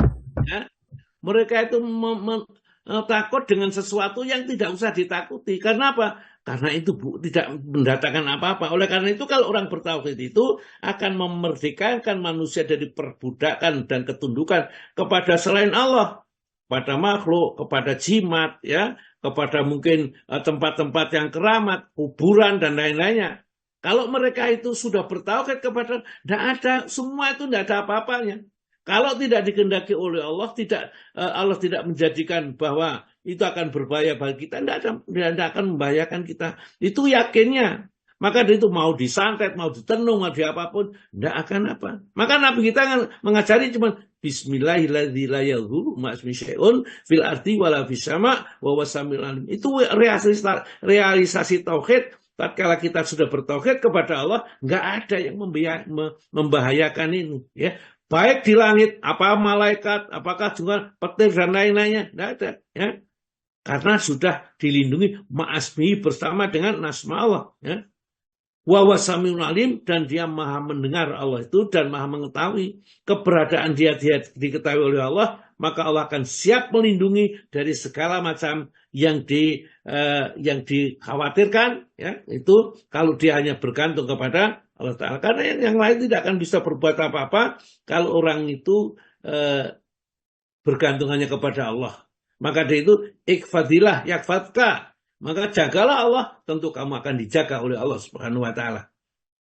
Ya. Mereka itu takut dengan sesuatu yang tidak usah ditakuti. Karena apa? Karena itu tidak mendatangkan apa-apa. Oleh karena itu kalau orang bertauhid itu akan memerdekakan manusia dari perbudakan dan ketundukan kepada selain Allah, pada makhluk, kepada jimat, ya, kepada mungkin tempat-tempat yang keramat, kuburan dan lain-lainnya. Kalau mereka itu sudah bertauhid kepada, tidak ada, semua itu tidak ada apa-apanya. Kalau tidak dikehendaki oleh Allah, Allah tidak menjadikan bahwa itu akan berbahaya bagi kita, tidak akan membahayakan kita. Itu yakinnya. Maka itu mau disantet, mau ditenung, mau diapapun, tidak akan apa. Maka Nabi kita mengajari cuma Bismillahirrahmanirrahim fil ardi wala fis sama wa wasamil alim. Itu realisasi tauhid. Tatkala kita sudah bertauhid kepada Allah, nggak ada yang membahayakan ini. Ya. Baik di langit, apa malaikat, apakah juga petir dan lain-lainnya, tidak ada. Ya. Karena sudah dilindungi ma'asmi bersama dengan nasma Allah. Ya. Wa wasamiul alim, dan dia maha mendengar Allah itu dan maha mengetahui keberadaan dia diketahui oleh Allah, maka Allah akan siap melindungi dari segala macam yang dikhawatirkan. Ya. Itu kalau dia hanya bergantung kepada Allah Ta'ala. Karena yang lain tidak akan bisa berbuat apa-apa kalau orang itu bergantung hanya kepada Allah. Maka dari itu, ikfadillah yakfadka. Maka jagalah Allah, tentu kamu akan dijaga oleh Allah Subhanahu wa Ta'ala.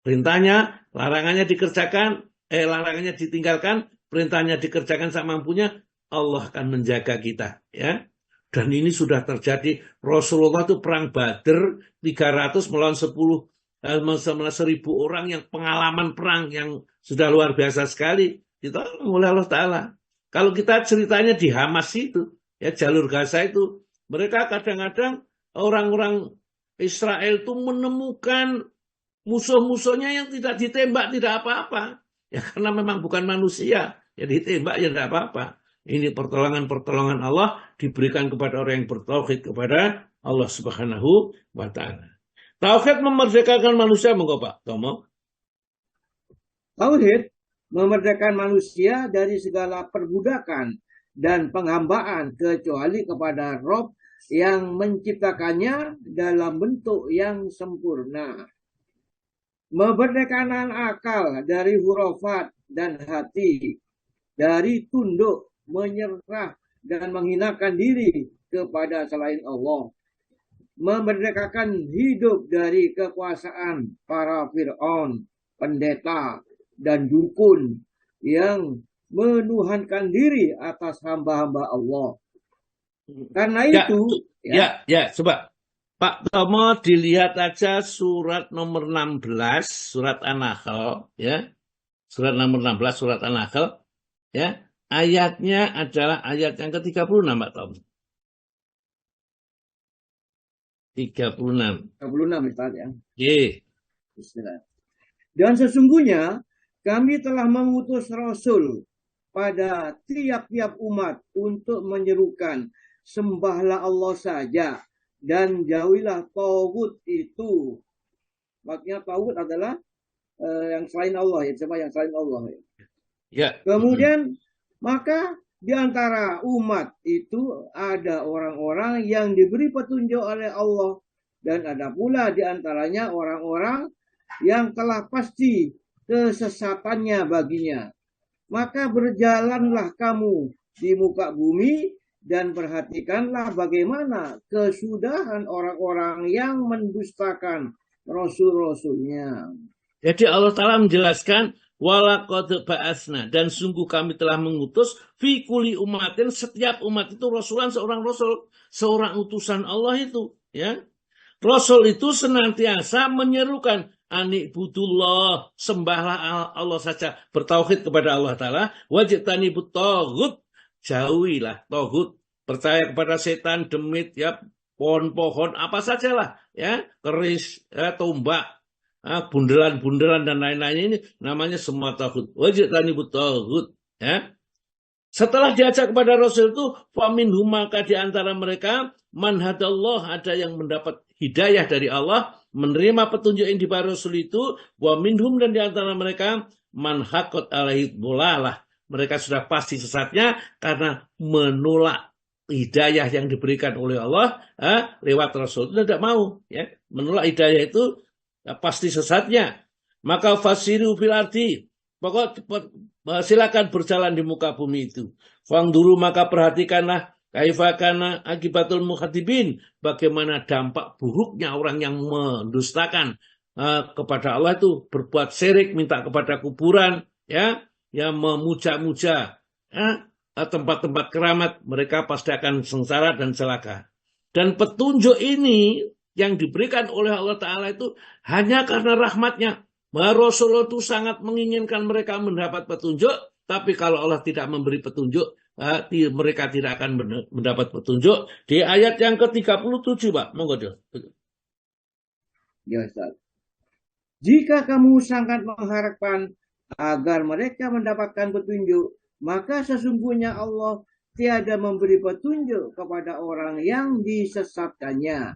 Perintahnya, larangannya dikerjakan, larangannya ditinggalkan, perintahnya dikerjakan semampunya, Allah akan menjaga kita. Ya. Dan ini sudah terjadi. Rasulullah itu perang Badr 300 melawan 10 1.000 orang yang pengalaman perang yang sudah luar biasa sekali. Ditolong oleh Allah Ta'ala. Kalau kita ceritanya di Hamas itu, ya jalur Gaza itu, mereka kadang-kadang orang-orang Israel itu menemukan musuh-musuhnya yang tidak ditembak, tidak apa-apa. Ya karena memang bukan manusia, ya ditembak ya tidak apa-apa. Ini pertolongan-pertolongan Allah diberikan kepada orang yang bertauhid kepada Allah Subhanahu wa Ta'ala. Tauhid memerdekakan manusia, monggo Pak Tomo. Tauhid memerdekakan manusia dari segala perbudakan dan penghambaan kecuali kepada Rob yang menciptakannya dalam bentuk yang sempurna. Memerdekakan akal dari hurufat dan hati, dari tunduk, menyerah dan menghinakan diri kepada selain Allah, memerdekakan hidup dari kekuasaan para Fir'aun, pendeta, dan dukun yang menuhankan diri atas hamba-hamba Allah. Karena itu, coba Pak Tomo dilihat aja surat nomor 16, surat An-Nahl, ya. Surat nomor 16, surat An-Nahl, ya. Ayatnya adalah ayat yang ke-36, Pak Tomo. 36. 36, Ustaz, ya. Bismillah. Dan sesungguhnya kami telah mengutus Rasul pada tiap-tiap umat untuk menyerukan sembahlah Allah saja dan jauhilah tauhid itu. Maksudnya tauhid adalah yang selain Allah, ya, sembah yang selain Allah. Ya. Kemudian maka di antara umat itu ada orang-orang yang diberi petunjuk oleh Allah dan ada pula di antaranya orang-orang yang telah pasti kesesatannya baginya. Maka berjalanlah kamu di muka bumi dan perhatikanlah bagaimana kesudahan orang-orang yang mendustakan rasul-rasulnya. Jadi Allah Ta'ala menjelaskan walaqad ba'asna, dan sungguh kami telah mengutus fi kulli umatin, setiap umat itu rasulan, seorang rasul, seorang utusan Allah itu, ya. Rasul itu senantiasa menyerukan anikbudullah, sembahlah Allah saja, bertauhid kepada Allah Ta'ala, wajtanibut taghut, jauhilah taghut, percaya kepada setan, demit, ya, pohon-pohon apa sajalah, ya, keris, ya, tombak, bundelan-bundelan dan lain-lainnya, ini namanya semua taghut. Wajtanibut taghut, ya. Setelah diajak kepada Rasul itu, faminhum, maka di antara mereka manhadallah, ada yang mendapat hidayah dari Allah, menerima petunjuk yang diberi Rasul itu, wa minhum, dan di antara mereka manhaqat alaihi dhalalah, mereka sudah pasti sesatnya karena menolak hidayah yang diberikan oleh Allah lewat Rasul. Itu tidak mau, ya, menolak hidayah itu pasti sesatnya. Maka fasiru fil ardi, pokok silakan berjalan di muka bumi itu. Fangduru, maka perhatikanlah kaifakana akibatul mukhadibin, bagaimana dampak buruknya orang yang mendustakan kepada Allah itu, berbuat syirik, minta kepada kuburan, ya, yang memuja-muja tempat-tempat keramat, mereka pasti akan sengsara dan celaka. Dan petunjuk ini yang diberikan oleh Allah Ta'ala itu hanya karena rahmatnya. Rasulullah itu sangat menginginkan mereka mendapat petunjuk, tapi kalau Allah tidak memberi petunjuk, mereka tidak akan mendapat petunjuk. Di ayat yang ke-37, Pak, monggo dia. Ya, Ustaz. Jika kamu sangat mengharapkan agar mereka mendapatkan petunjuk, maka sesungguhnya Allah tiada memberi petunjuk kepada orang yang disesatkannya.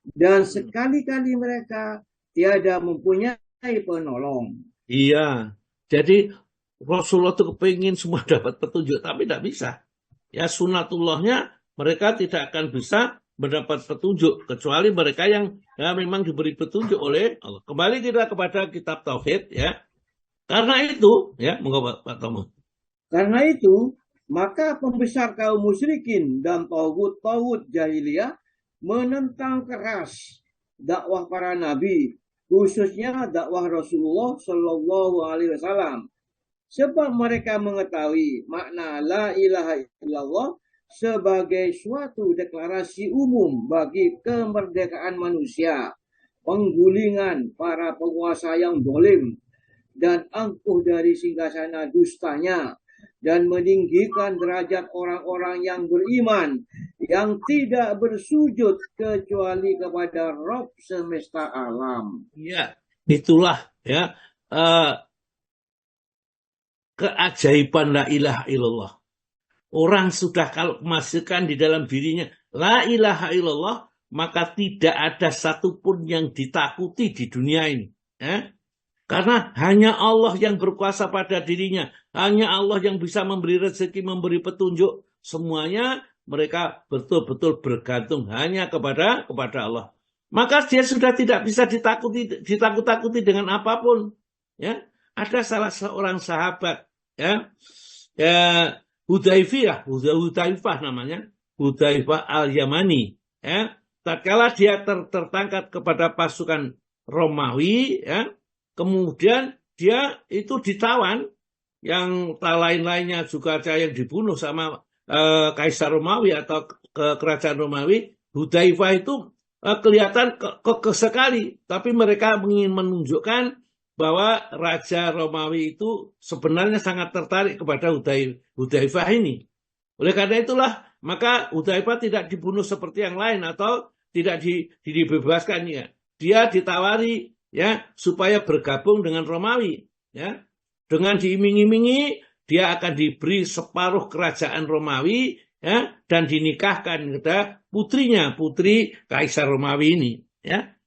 Dan sekali-kali mereka tiada mempunyai penolong. Iya, jadi Rasulullah itu kepingin semua dapat petunjuk, tapi tidak bisa. Ya, sunatullahnya mereka tidak akan bisa mendapat petunjuk, kecuali mereka yang memang diberi petunjuk oleh Allah. Kembali kita kepada kitab Tauhid, ya. Karena itu, ya, monggo Pak Tomo. Karena itu, maka pembesar kaum musyrikin dan tauhid jahiliyah menentang keras dakwah para nabi, khususnya dakwah Rasulullah Shallallahu Alaihi Wasallam, sebab mereka mengetahui makna la ilaha illallah sebagai suatu deklarasi umum bagi kemerdekaan manusia, penggulingan para penguasa yang zalim, dan angkuh dari singgasana dustanya, dan meninggikan derajat orang-orang yang beriman yang tidak bersujud kecuali kepada Rabb semesta alam. Ya, itulah, ya, keajaiban la ilaha illallah. Orang sudah kalau masukkan di dalam dirinya la ilaha illallah, maka tidak ada satupun yang ditakuti di dunia ini, ya. Karena hanya Allah yang berkuasa pada dirinya. Hanya Allah yang bisa memberi rezeki, memberi petunjuk. Semuanya mereka betul-betul bergantung hanya kepada Allah. Maka dia sudah tidak bisa ditakut-takuti dengan apapun. Ya, ada salah seorang sahabat, ya, Hudzaifah namanya, Hudzaifah al-Yamani. Ya, tatkala dia tertangkap kepada pasukan Romawi, ya, kemudian dia itu ditawan, yang lain-lainnya juga ada yang dibunuh sama Kaisar Romawi atau kerajaan Romawi. Hudzaifah itu kelihatan kekeh sekali, tapi mereka ingin menunjukkan bahwa Raja Romawi itu sebenarnya sangat tertarik kepada Hudzaifah ini. Oleh karena itulah, maka Hudzaifah tidak dibunuh seperti yang lain atau tidak dibebaskan, ya. Dia ditawari, ya, supaya bergabung dengan Romawi, ya. Dengan diiming-imingi dia akan diberi separuh kerajaan Romawi, ya, dan dinikahkan kepada putrinya, putri Kaisar Romawi ini, ya.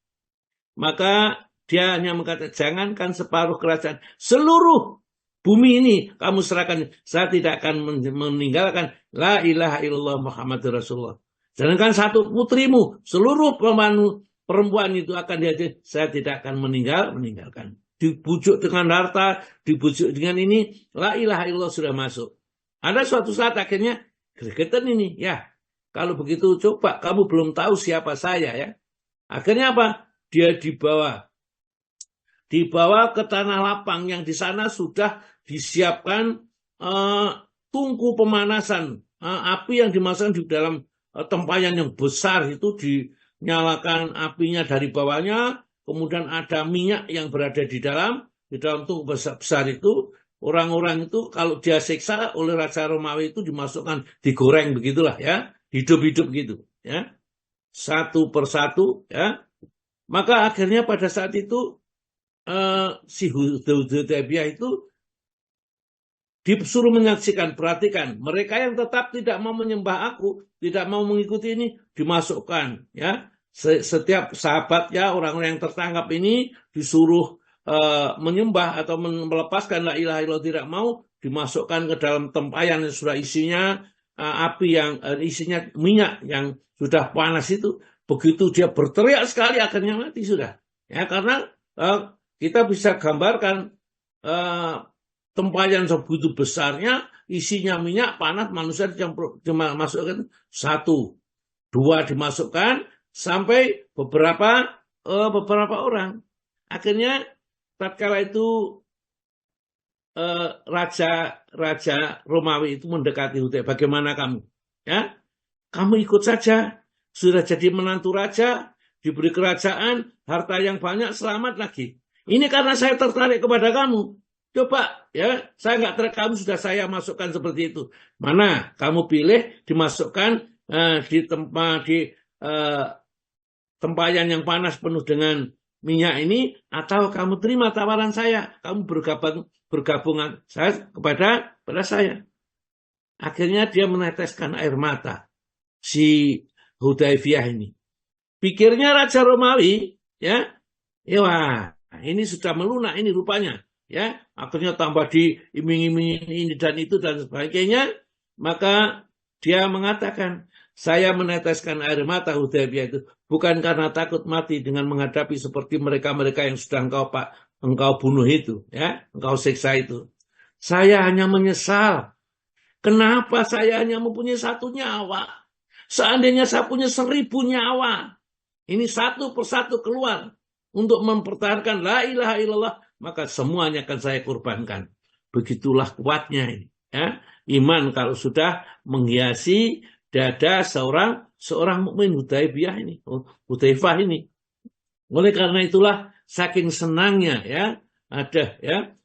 Maka dia hanya mengatakan, jangankan separuh kerajaan, seluruh bumi ini kamu serahkan, saya tidak akan meninggalkan la ilaha illallah Muhammadur Rasulullah. Jangankan satu putrimu, seluruh perempuan itu akan dihadir, saya tidak akan meninggalkan. Dibujuk dengan harta, dibujuk dengan ini, la ilaha illallah sudah masuk. Ada suatu saat akhirnya gregetan ini, ya. Kalau begitu coba, kamu belum tahu siapa saya, ya. Akhirnya apa? Dia dibawa ke tanah lapang yang di sana sudah disiapkan tungku pemanasan, api yang dimasukkan di dalam tempayan yang besar itu, dinyalakan apinya dari bawahnya, kemudian ada minyak yang berada di dalam tungku besar itu. Orang-orang itu kalau dia siksa oleh Raja Romawi itu dimasukkan, digoreng begitulah, ya, hidup-hidup gitu, ya, satu persatu, ya. Maka akhirnya pada saat itu si Hudzaifah itu disuruh menyaksikan, perhatikan, mereka yang tetap tidak mau menyembah aku, tidak mau mengikuti ini, dimasukkan, ya. Setiap sahabatnya, orang-orang yang tertangkap ini disuruh menyembah atau melepaskan la ilaha illallah, tidak mau, dimasukkan ke dalam tempayan yang sudah isinya api yang isinya minyak yang sudah panas itu. Begitu dia berteriak sekali, akhirnya mati sudah, ya, karena kita bisa gambarkan tempayan sebegitu besarnya, isinya minyak panas, manusia cuma masukkan satu, dua dimasukkan, sampai beberapa orang. Akhirnya tatkala itu Raja Romawi itu mendekati Hudzaifah, bagaimana kamu? Ya, kamu ikut saja, sudah jadi menantu raja, diberi kerajaan, harta yang banyak, selamat lagi. Ini karena saya tertarik kepada kamu. Coba, ya, saya nggak tertarik, kamu sudah saya masukkan seperti itu. Mana kamu pilih dimasukkan di tempayan yang panas penuh dengan minyak ini, atau kamu terima tawaran saya, kamu bergabungan saya kepada saya. Akhirnya dia meneteskan air mata, si Hudzaifah ini. Pikirnya Raja Romawi, ya, wah, ini sudah melunak ini rupanya, ya. Akhirnya tambah diiming-imingi ini dan itu dan sebagainya. Maka dia mengatakan, saya meneteskan air mata Hudzaifah itu bukan karena takut mati dengan menghadapi seperti mereka-mereka yang sudah engkau bunuh itu, ya, engkau siksa itu. Saya hanya menyesal. Kenapa saya hanya mempunyai satu nyawa? Seandainya saya punya 1000 nyawa, ini satu persatu keluar untuk mempertahankan la ilaha illallah, maka semuanya akan saya korbankan. Begitulah kuatnya ini, ya. Iman kalau sudah menghiasi dada seorang mukmin Hudzaifah ini. Oleh karena itulah saking senangnya, ya,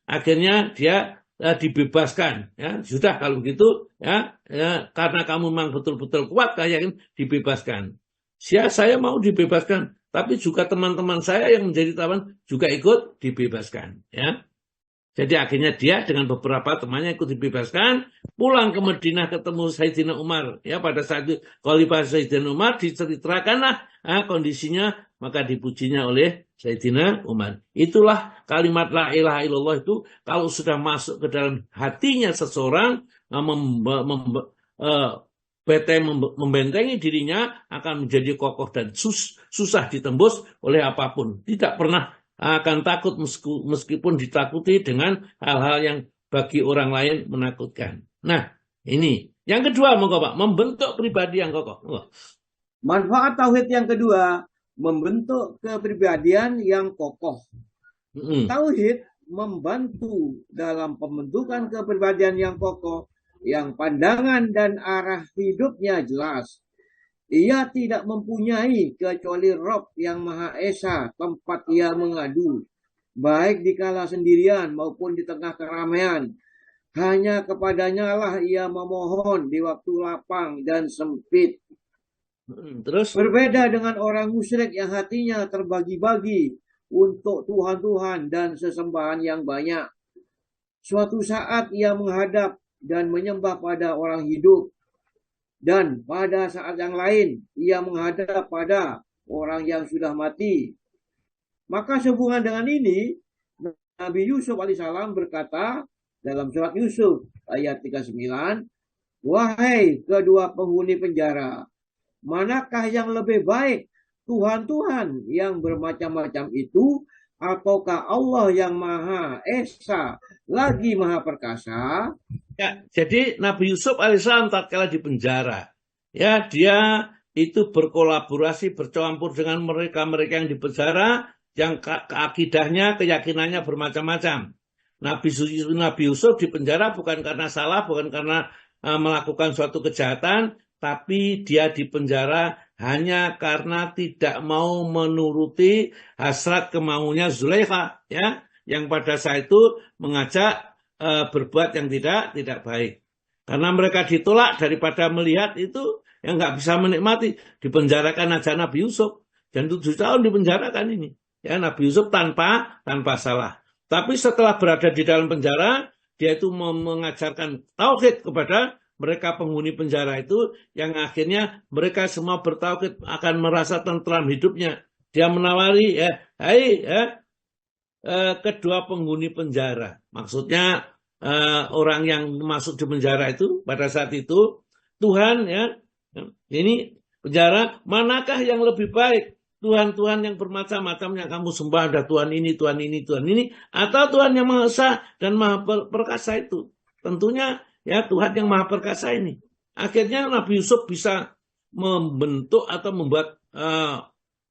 akhirnya dia dibebaskan, ya. Sudah kalau begitu, ya, karena kamu memang betul-betul kuat, kayak dibebaskan. Saya mau dibebaskan, tapi juga teman-teman saya yang menjadi tawan juga ikut dibebaskan, ya. Jadi akhirnya dia dengan beberapa temannya ikut dibebaskan, pulang ke Madinah ketemu Sayyidina Umar, ya. Pada saat itu Khalifah Sayyidina Umar diceritakanlah kondisinya, maka dipujinya oleh Sayyidina Umar. Itulah kalimat la ilaha illallah itu kalau sudah masuk ke dalam hatinya seseorang, membentengi dirinya, akan menjadi kokoh dan susah ditembus oleh apapun. Tidak pernah akan takut meskipun ditakuti dengan hal-hal yang bagi orang lain menakutkan. Nah, Ini. Yang kedua, monggo Pak, membentuk pribadi yang kokoh. Manfaat tauhid yang kedua, membentuk kepribadian yang kokoh. Tauhid membantu dalam pembentukan kepribadian yang kokoh, yang pandangan dan arah hidupnya jelas. Ia tidak mempunyai kecuali Rabb yang Maha Esa tempat ia mengadu, baik dikala sendirian maupun di tengah keramaian. Hanya kepadanya lah ia memohon di waktu lapang dan sempit. Terus berbeda dengan orang musyrik yang hatinya terbagi-bagi untuk Tuhan-Tuhan dan sesembahan yang banyak. Suatu saat ia menghadap dan menyembah pada orang hidup, dan pada saat yang lain ia menghadap pada orang yang sudah mati. Maka sehubungan dengan ini, Nabi Yusuf alaihissalam berkata dalam surat Yusuf ayat 39, wahai kedua penghuni penjara, manakah yang lebih baik, Tuhan-Tuhan yang bermacam-macam itu, ataukah Allah yang Maha Esa lagi Maha Perkasa? Ya, jadi Nabi Yusuf alaihissalam tatkala di penjara, ya dia itu berkolaborasi, bercampur dengan mereka-mereka yang di penjara, yang akidahnya, keyakinannya bermacam-macam. Nabi Yusuf di penjara bukan karena salah, bukan karena melakukan suatu kejahatan, tapi dia di penjara hanya karena tidak mau menuruti hasrat kemaunya Zulaikha, ya, yang pada saat itu mengajak berbuat yang tidak baik. Karena mereka ditolak, daripada melihat itu yang nggak bisa menikmati, dipenjarakan aja Nabi Yusuf, dan 7 tahun dipenjarakan ini, ya, Nabi Yusuf tanpa salah. Tapi setelah berada di dalam penjara, dia itu mengajarkan tauhid kepada mereka penghuni penjara itu, yang akhirnya mereka semua bertauhid, akan merasa tentram hidupnya. Dia menawari, kedua penghuni penjara. Maksudnya orang yang masuk di penjara itu pada saat itu, Tuhan, ya, ini penjara, manakah yang lebih baik? Tuhan-Tuhan yang bermacam-macam yang kamu sembah, ada Tuhan ini, Tuhan ini, Tuhan ini, atau Tuhan yang Maha Esa dan Maha Perkasa itu? Tentunya ya Tuhan yang Maha Perkasa ini. Akhirnya Nabi Yusuf bisa membentuk atau membuat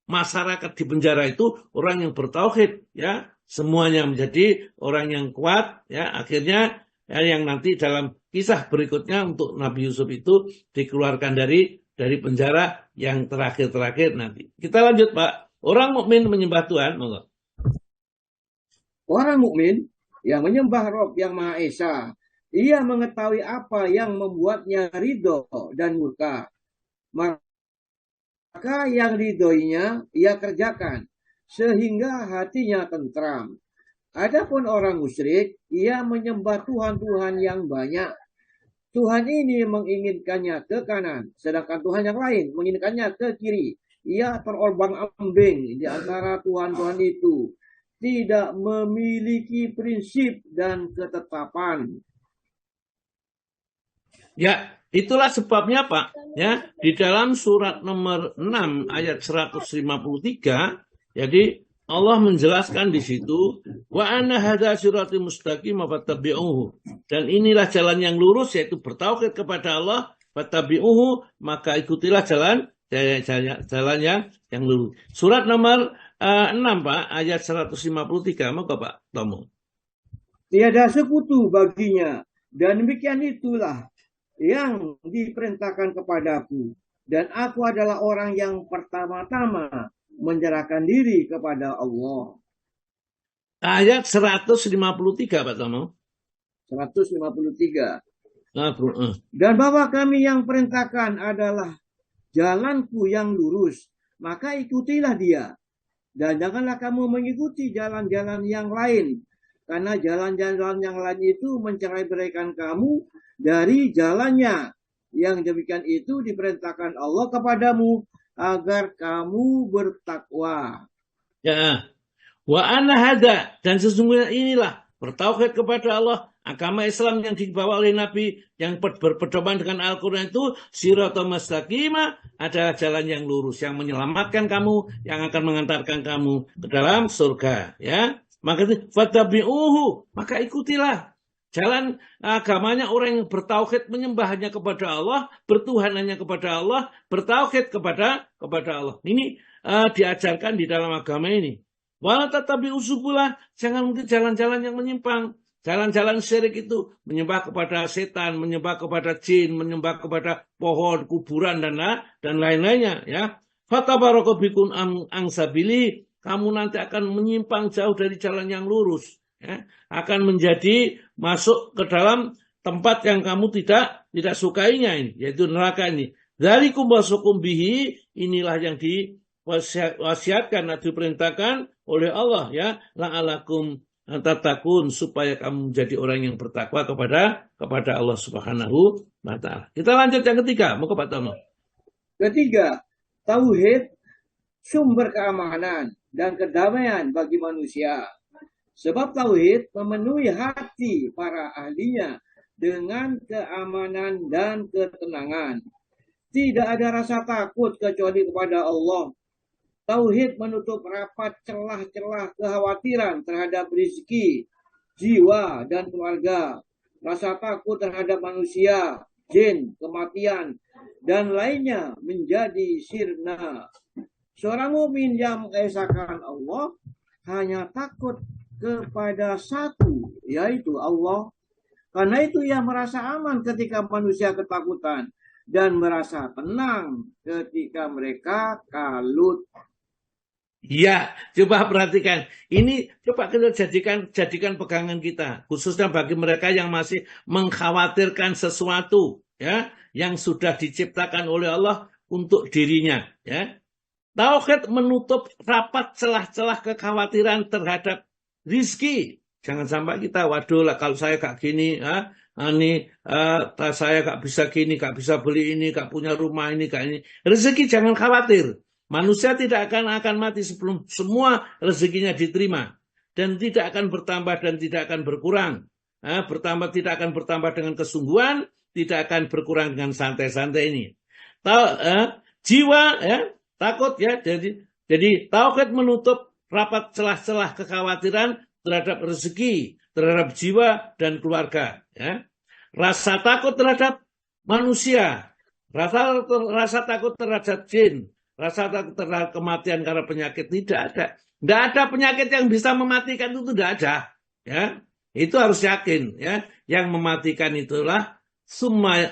masyarakat di penjara itu orang yang bertauhid, ya, semuanya menjadi orang yang kuat, ya. Akhirnya ya, yang nanti dalam kisah berikutnya untuk Nabi Yusuf itu dikeluarkan dari penjara yang terakhir nanti. Kita lanjut, Pak. Orang mukmin menyembah Tuhan, monggo. Orang mukmin yang menyembah Rabb yang Maha Esa, ia mengetahui apa yang membuatnya ridho dan murka. Maka yang ridhoinya ia kerjakan, sehingga hatinya tentram. Adapun orang musyrik, ia menyembah Tuhan-Tuhan yang banyak. Tuhan ini menginginkannya ke kanan, sedangkan Tuhan yang lain menginginkannya ke kiri. Ia terombang-ambing di antara Tuhan-Tuhan itu, tidak memiliki prinsip dan ketetapan. Ya, itulah sebabnya, Pak, ya, di dalam surat nomor 6 ayat 153, jadi Allah menjelaskan di situ, wa anna hadza sirati mustaqim fattabi'uhu, dan inilah jalan yang lurus, yaitu bertauhid kepada Allah, fattabi'uhu, maka ikutilah jalan yang lurus. Surat nomor 6, Pak, ayat 153, maka Pak Tomo. Tiada sekutu baginya, dan demikian itulah yang diperintahkan kepadaku, dan aku adalah orang yang pertama-tama menyerahkan diri kepada Allah. Ayat 153, Pak Tomo. 153. Dan bahwa kami yang perintahkan adalah jalanku yang lurus, maka ikutilah dia. Dan janganlah kamu mengikuti jalan-jalan yang lain, karena jalan-jalan yang lain itu mencerai-beraikan kamu dari jalannya. Yang demikian itu diperintahkan Allah kepadamu, agar kamu bertakwa. Ya, wa anna hada, dan sesungguhnya inilah bertauhid kepada Allah, agama Islam yang dibawa oleh Nabi yang berpedoman dengan Al-Quran itu siratal mustaqimah, adalah jalan yang lurus yang menyelamatkan kamu, yang akan mengantarkan kamu ke dalam surga, ya. Maka fattabi'uhu, maka ikutilah Jalan agamanya orang yang bertauhid, menyembah hanya kepada Allah, bertuhan hanya kepada Allah, bertauhid kepada Allah. Ini diajarkan di dalam agama ini. Wala tatabi'u subula, jangan mungkin jalan-jalan yang menyimpang. Jalan-jalan syirik itu menyembah kepada setan, menyembah kepada jin, menyembah kepada pohon, kuburan dan lain-lainnya, ya. Fatabaraka bikum angsabili, kamu nanti akan menyimpang jauh dari jalan yang lurus, ya. Akan menjadi masuk ke dalam tempat yang kamu tidak sukainya ini, yaitu neraka ini. Dzalikum wasukum bihi, inilah yang diwasiatkan atau diperintahkan oleh Allah, ya, la'alakum tatakun, supaya kamu menjadi orang yang bertakwa kepada Allah Subhanahu wa taala. Kita lanjut yang ketiga, mau ke Pak Tono. Ketiga, tauhid sumber keamanan dan kedamaian bagi manusia. Sebab tauhid memenuhi hati para ahlinya dengan keamanan dan ketenangan. Tidak ada rasa takut kecuali kepada Allah. Tauhid menutup rapat celah-celah kekhawatiran terhadap rezeki, jiwa, dan keluarga. Rasa takut terhadap manusia, jin, kematian, dan lainnya menjadi sirna. Seorang mukmin yang mengesahkan Allah hanya takut kepada satu, yaitu Allah. Karena itu ia merasa aman ketika manusia ketakutan dan merasa tenang ketika mereka kalut. Ya, coba perhatikan. Ini coba kita jadikan pegangan kita, khususnya bagi mereka yang masih mengkhawatirkan sesuatu, ya, yang sudah diciptakan oleh Allah untuk dirinya, ya. Tauhid menutup rapat celah-celah kekhawatiran terhadap rizki. Jangan sampai kita, waduh lah kalau saya kayak gini, saya gak bisa gini, gak bisa beli ini, gak punya rumah ini, kayak ini. Rezeki jangan khawatir. Manusia tidak akan mati sebelum semua rezekinya diterima. Dan tidak akan bertambah dan tidak akan berkurang. Tidak akan bertambah dengan kesungguhan, tidak akan berkurang dengan santai-santai ini. Jiwa, ya, takut, ya. Jadi tauhid menutup rapat celah-celah kekhawatiran terhadap rezeki, terhadap jiwa dan keluarga, ya. Rasa takut terhadap manusia, rasa takut terhadap jin, rasa takut terhadap kematian karena penyakit, tidak ada. Tidak ada penyakit yang bisa mematikan, itu tidak ada, ya. Itu harus yakin, ya. Yang mematikan itulah summa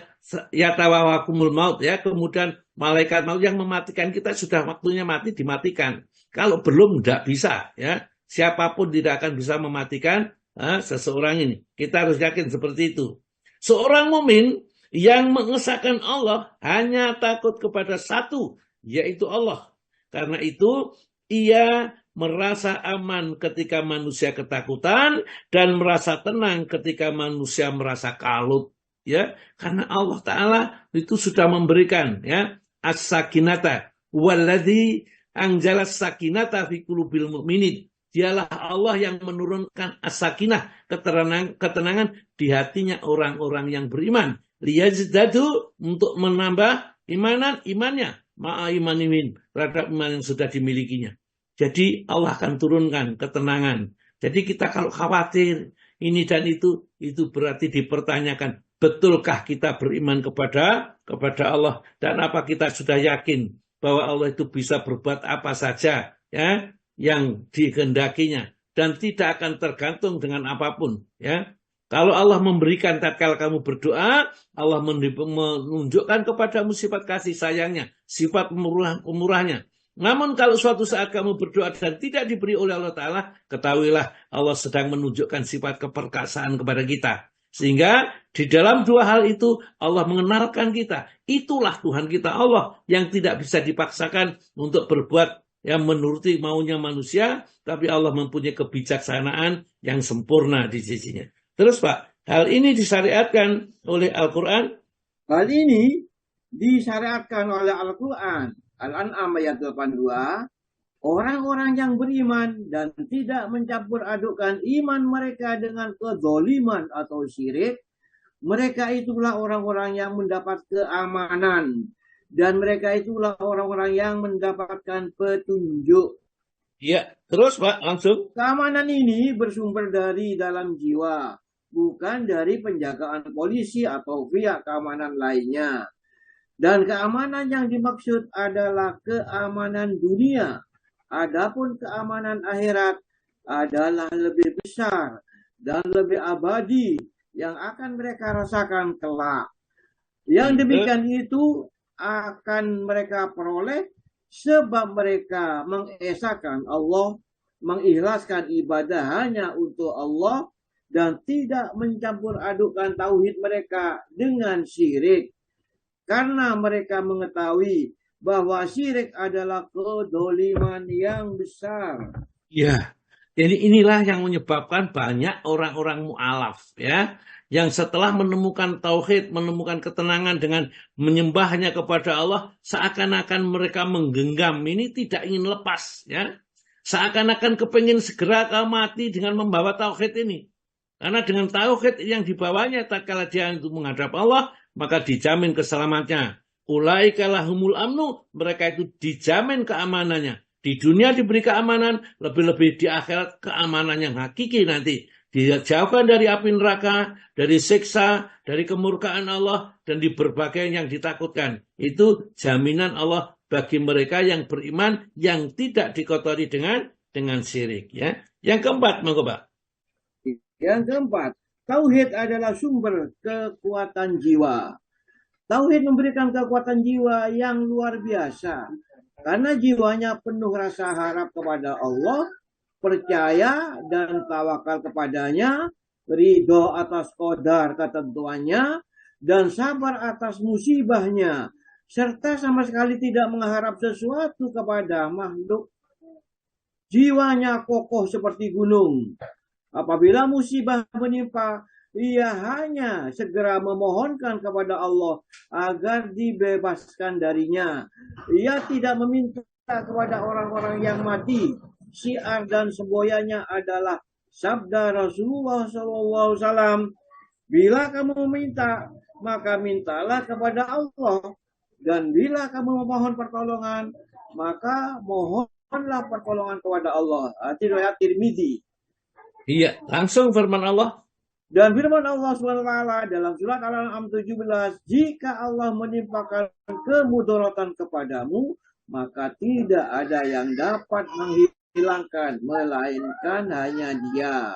yatawawakumul maut, ya. Kemudian malaikat maut yang mematikan kita, sudah waktunya mati dimatikan. Kalau belum tidak bisa, ya. Siapapun tidak akan bisa mematikan seseorang ini. Kita harus yakin seperti itu. Seorang mukmin yang mengesahkan Allah hanya takut kepada satu, yaitu Allah. Karena itu ia merasa aman ketika manusia ketakutan dan merasa tenang ketika manusia merasa kalut, ya. Karena Allah Ta'ala itu sudah memberikan, ya, as-sakinata walladzi anjalas sakinata fi qulubil mu'minin. Dialah Allah yang menurunkan as-sakinah, ketenangan di hatinya orang-orang yang beriman. Liyazdadu, untuk menambah imannya, ma'a imanimin, terhadap iman yang sudah dimilikinya. Jadi Allah akan turunkan ketenangan. Jadi kita kalau khawatir ini dan itu berarti dipertanyakan, betulkah kita beriman kepada Allah, dan apa kita sudah yakin bahwa Allah itu bisa berbuat apa saja, ya, yang dikehendakinya, dan tidak akan tergantung dengan apapun, ya. Kalau Allah memberikan tatkala kamu berdoa, Allah menunjukkan kepadamu sifat kasih sayangnya, sifat pemurahnya. Namun kalau suatu saat kamu berdoa dan tidak diberi oleh Allah Ta'ala, ketahuilah Allah sedang menunjukkan sifat keperkasaan kepada kita. Sehingga di dalam dua hal itu Allah mengenalkan kita. Itulah Tuhan kita Allah yang tidak bisa dipaksakan untuk berbuat yang menuruti maunya manusia, tapi Allah mempunyai kebijaksanaan yang sempurna di sisinya. Terus Pak, hal ini disyariatkan oleh Al-Quran? Hal ini disyariatkan oleh Al-Quran. Al-An'am ayat 82. Orang-orang yang beriman dan tidak mencampur adukkan iman mereka dengan kezaliman atau syirik, mereka itulah orang-orang yang mendapat keamanan. Dan mereka itulah orang-orang yang mendapatkan petunjuk. Ya, terus Pak, langsung. Keamanan ini bersumber dari dalam jiwa. bukan dari penjagaan polisi atau pihak keamanan lainnya. Dan keamanan yang dimaksud adalah keamanan dunia. Adapun keamanan akhirat adalah lebih besar dan lebih abadi yang akan mereka rasakan kelak. Yang demikian itu akan mereka peroleh sebab mereka mengesahkan Allah, mengikhlaskan ibadah hanya untuk Allah, dan tidak mencampur adukkan tauhid mereka dengan syirik. Karena mereka mengetahui bahwa syirik adalah kedoliman yang besar. Ya, jadi inilah yang menyebabkan banyak orang-orang mu'alaf, ya, yang setelah menemukan tauhid, menemukan ketenangan dengan menyembahnya kepada Allah, seakan-akan mereka menggenggam ini, tidak ingin lepas, ya, seakan-akan kepingin segera mati dengan membawa tauhid ini. Karena dengan tauhid yang dibawanya, tatkala dia itu menghadap Allah, maka dijamin keselamatannya. Ulaika lahumul amnu, mereka itu dijamin keamanannya. Di dunia diberi keamanan, lebih-lebih di akhirat keamanan yang hakiki nanti. Dijauhkan dari api neraka, dari siksa, dari kemurkaan Allah, dan di berbagai yang ditakutkan. Itu jaminan Allah bagi mereka yang beriman, yang tidak dikotori dengan syirik. Ya. Yang keempat, monggo Pak. Yang keempat, tauhid adalah sumber kekuatan jiwa. Tauhid memberikan kekuatan jiwa yang luar biasa. Karena jiwanya penuh rasa harap kepada Allah, percaya dan tawakal kepadanya, ridho atas qadar ketentuannya, dan sabar atas musibahnya, serta sama sekali tidak mengharap sesuatu kepada makhluk. Jiwanya kokoh seperti gunung. Apabila musibah menimpa, ia hanya segera memohonkan kepada Allah agar dibebaskan darinya. Ia tidak meminta kepada orang-orang yang mati. Syiar dan semboyannya adalah sabda Rasulullah SAW. Bila kamu meminta, maka mintalah kepada Allah. Dan bila kamu memohon pertolongan, maka mohonlah pertolongan kepada Allah. Riwayat Tirmidzi. Iya, langsung firman Allah. Dan firman Allah SWT dalam surat Al-An'am 17, jika Allah menimpakan kemudaratan kepadamu, maka tidak ada yang dapat menghilangkan, melainkan hanya Dia.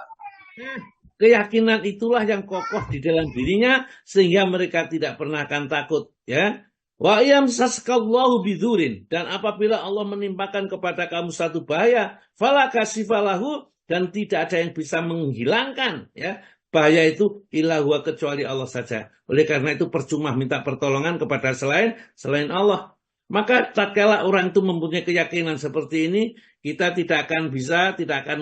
Keyakinan itulah yang kokoh di dalam dirinya, sehingga mereka tidak pernah akan takut. Ya, wa yamsaskallahu bidzurin, dan apabila Allah menimpakan kepada kamu satu bahaya, fala kasifalahu, dan tidak ada yang bisa menghilangkan, ya, bahaya itu illa huwa, kecuali Allah saja. Oleh karena itu percuma minta pertolongan kepada selain Allah. Maka tatkala orang itu mempunyai keyakinan seperti ini, kita tidak akan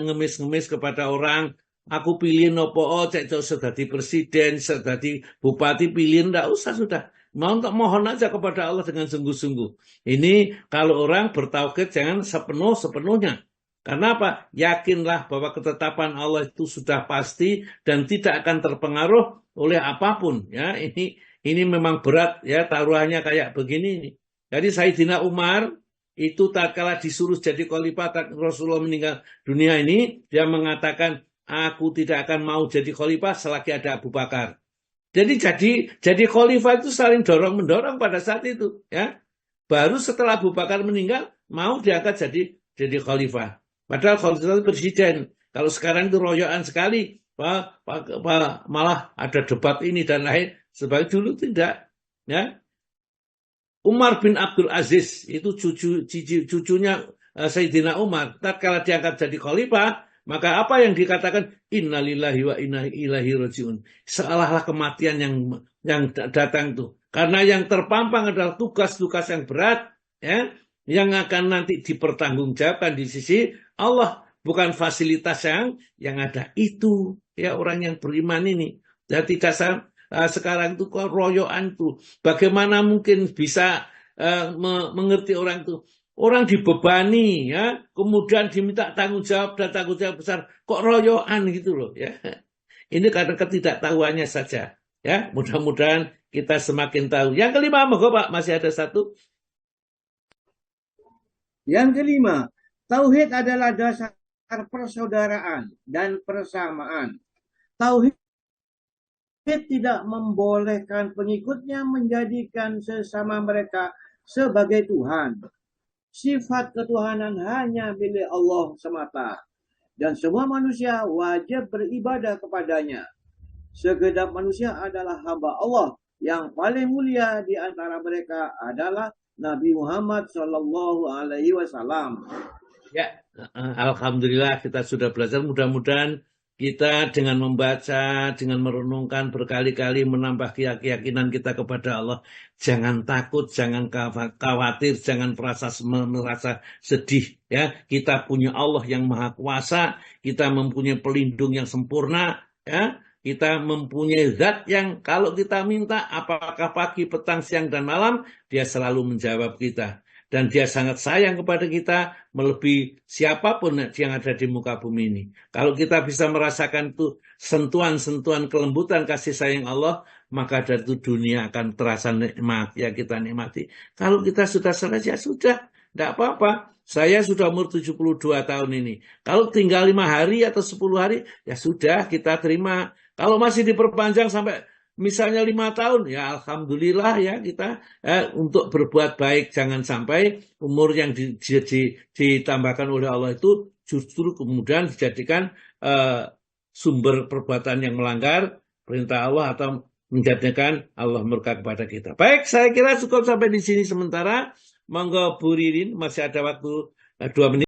ngemis-ngemis kepada orang. Aku pilih nopo, cek sudah di presiden, sudah di bupati, pilih, enggak usah, sudah. Mau untuk mohon aja kepada Allah dengan sungguh-sungguh. Ini kalau orang bertauhid jangan sepenuhnya. Karena apa? Yakinlah bahwa ketetapan Allah itu sudah pasti dan tidak akan terpengaruh oleh apapun. Ya, ini memang berat, ya, taruhannya kayak begini. Jadi Sayyidina Umar itu tatkala disuruh jadi khalifah, Rasulullah meninggal dunia ini, dia mengatakan, aku tidak akan mau jadi khalifah selagi ada Abu Bakar. Jadi khalifah itu saling dorong-mendorong pada saat itu, ya. Baru setelah Abu Bakar meninggal, mau diangkat jadi khalifah. Padahal khalifah itu presiden. Kalau sekarang itu royokan sekali, malah ada debat ini dan lain. Sebagai dulu tidak, ya. Umar bin Abdul Aziz itu cucunya Sayyidina Umar. Tatkala diangkat jadi khalifah, maka apa yang dikatakan innalillahi wa inna ilaihi rajiun. Seolah-olah kematian yang datang itu. Karena yang terpampang adalah tugas-tugas yang berat, ya, yang akan nanti dipertanggungjawabkan di sisi Allah, bukan fasilitas yang ada itu, ya, orang yang beriman ini. Jadi tidak sekarang itu kok royoan tuh. Bagaimana mungkin bisa mengerti orang itu? Orang dibebani, ya, kemudian diminta tanggung jawab dan tanggung jawab besar, kok royoan gitu loh, ya. Ini karena ketidaktahuannya saja, ya. Mudah-mudahan kita semakin tahu. Yang kelima, monggo Pak, masih ada satu. Yang kelima, tauhid adalah dasar persaudaraan dan persamaan. Tauhid tidak membolehkan pengikutnya menjadikan sesama mereka sebagai Tuhan. Sifat ketuhanan hanya milik Allah semata. Dan semua manusia wajib beribadah kepadanya. Segenap manusia adalah hamba Allah. Yang paling mulia di antara mereka adalah Nabi Muhammad SAW. Ya, alhamdulillah kita sudah belajar. Mudah-mudahan kita dengan membaca, dengan merenungkan berkali-kali menambah keyakinan kita kepada Allah. Jangan takut, jangan khawatir, jangan merasa sedih. Ya, kita punya Allah yang Maha Kuasa, kita mempunyai pelindung yang sempurna. Ya, kita mempunyai zat yang kalau kita minta apakah pagi, petang, siang, dan malam, dia selalu menjawab kita. Dan dia sangat sayang kepada kita melebihi siapapun yang ada di muka bumi ini. Kalau kita bisa merasakan itu sentuhan-sentuhan kelembutan kasih sayang Allah, maka dari itu dunia akan terasa nikmat, ya kita nikmati. Kalau kita sudah selesai, ya sudah, tidak apa-apa. Saya sudah umur 72 tahun ini. Kalau tinggal 5 hari atau 10 hari, ya sudah kita terima. Kalau masih diperpanjang sampai misalnya 5 tahun, ya alhamdulillah ya kita untuk berbuat baik. Jangan sampai umur yang ditambahkan oleh Allah itu justru kemudian dijadikan sumber perbuatan yang melanggar perintah Allah atau menjadikan Allah murka kepada kita. Baik, saya kira cukup sampai di sini sementara. Monggo Bu Ririn, masih ada waktu 2 menit.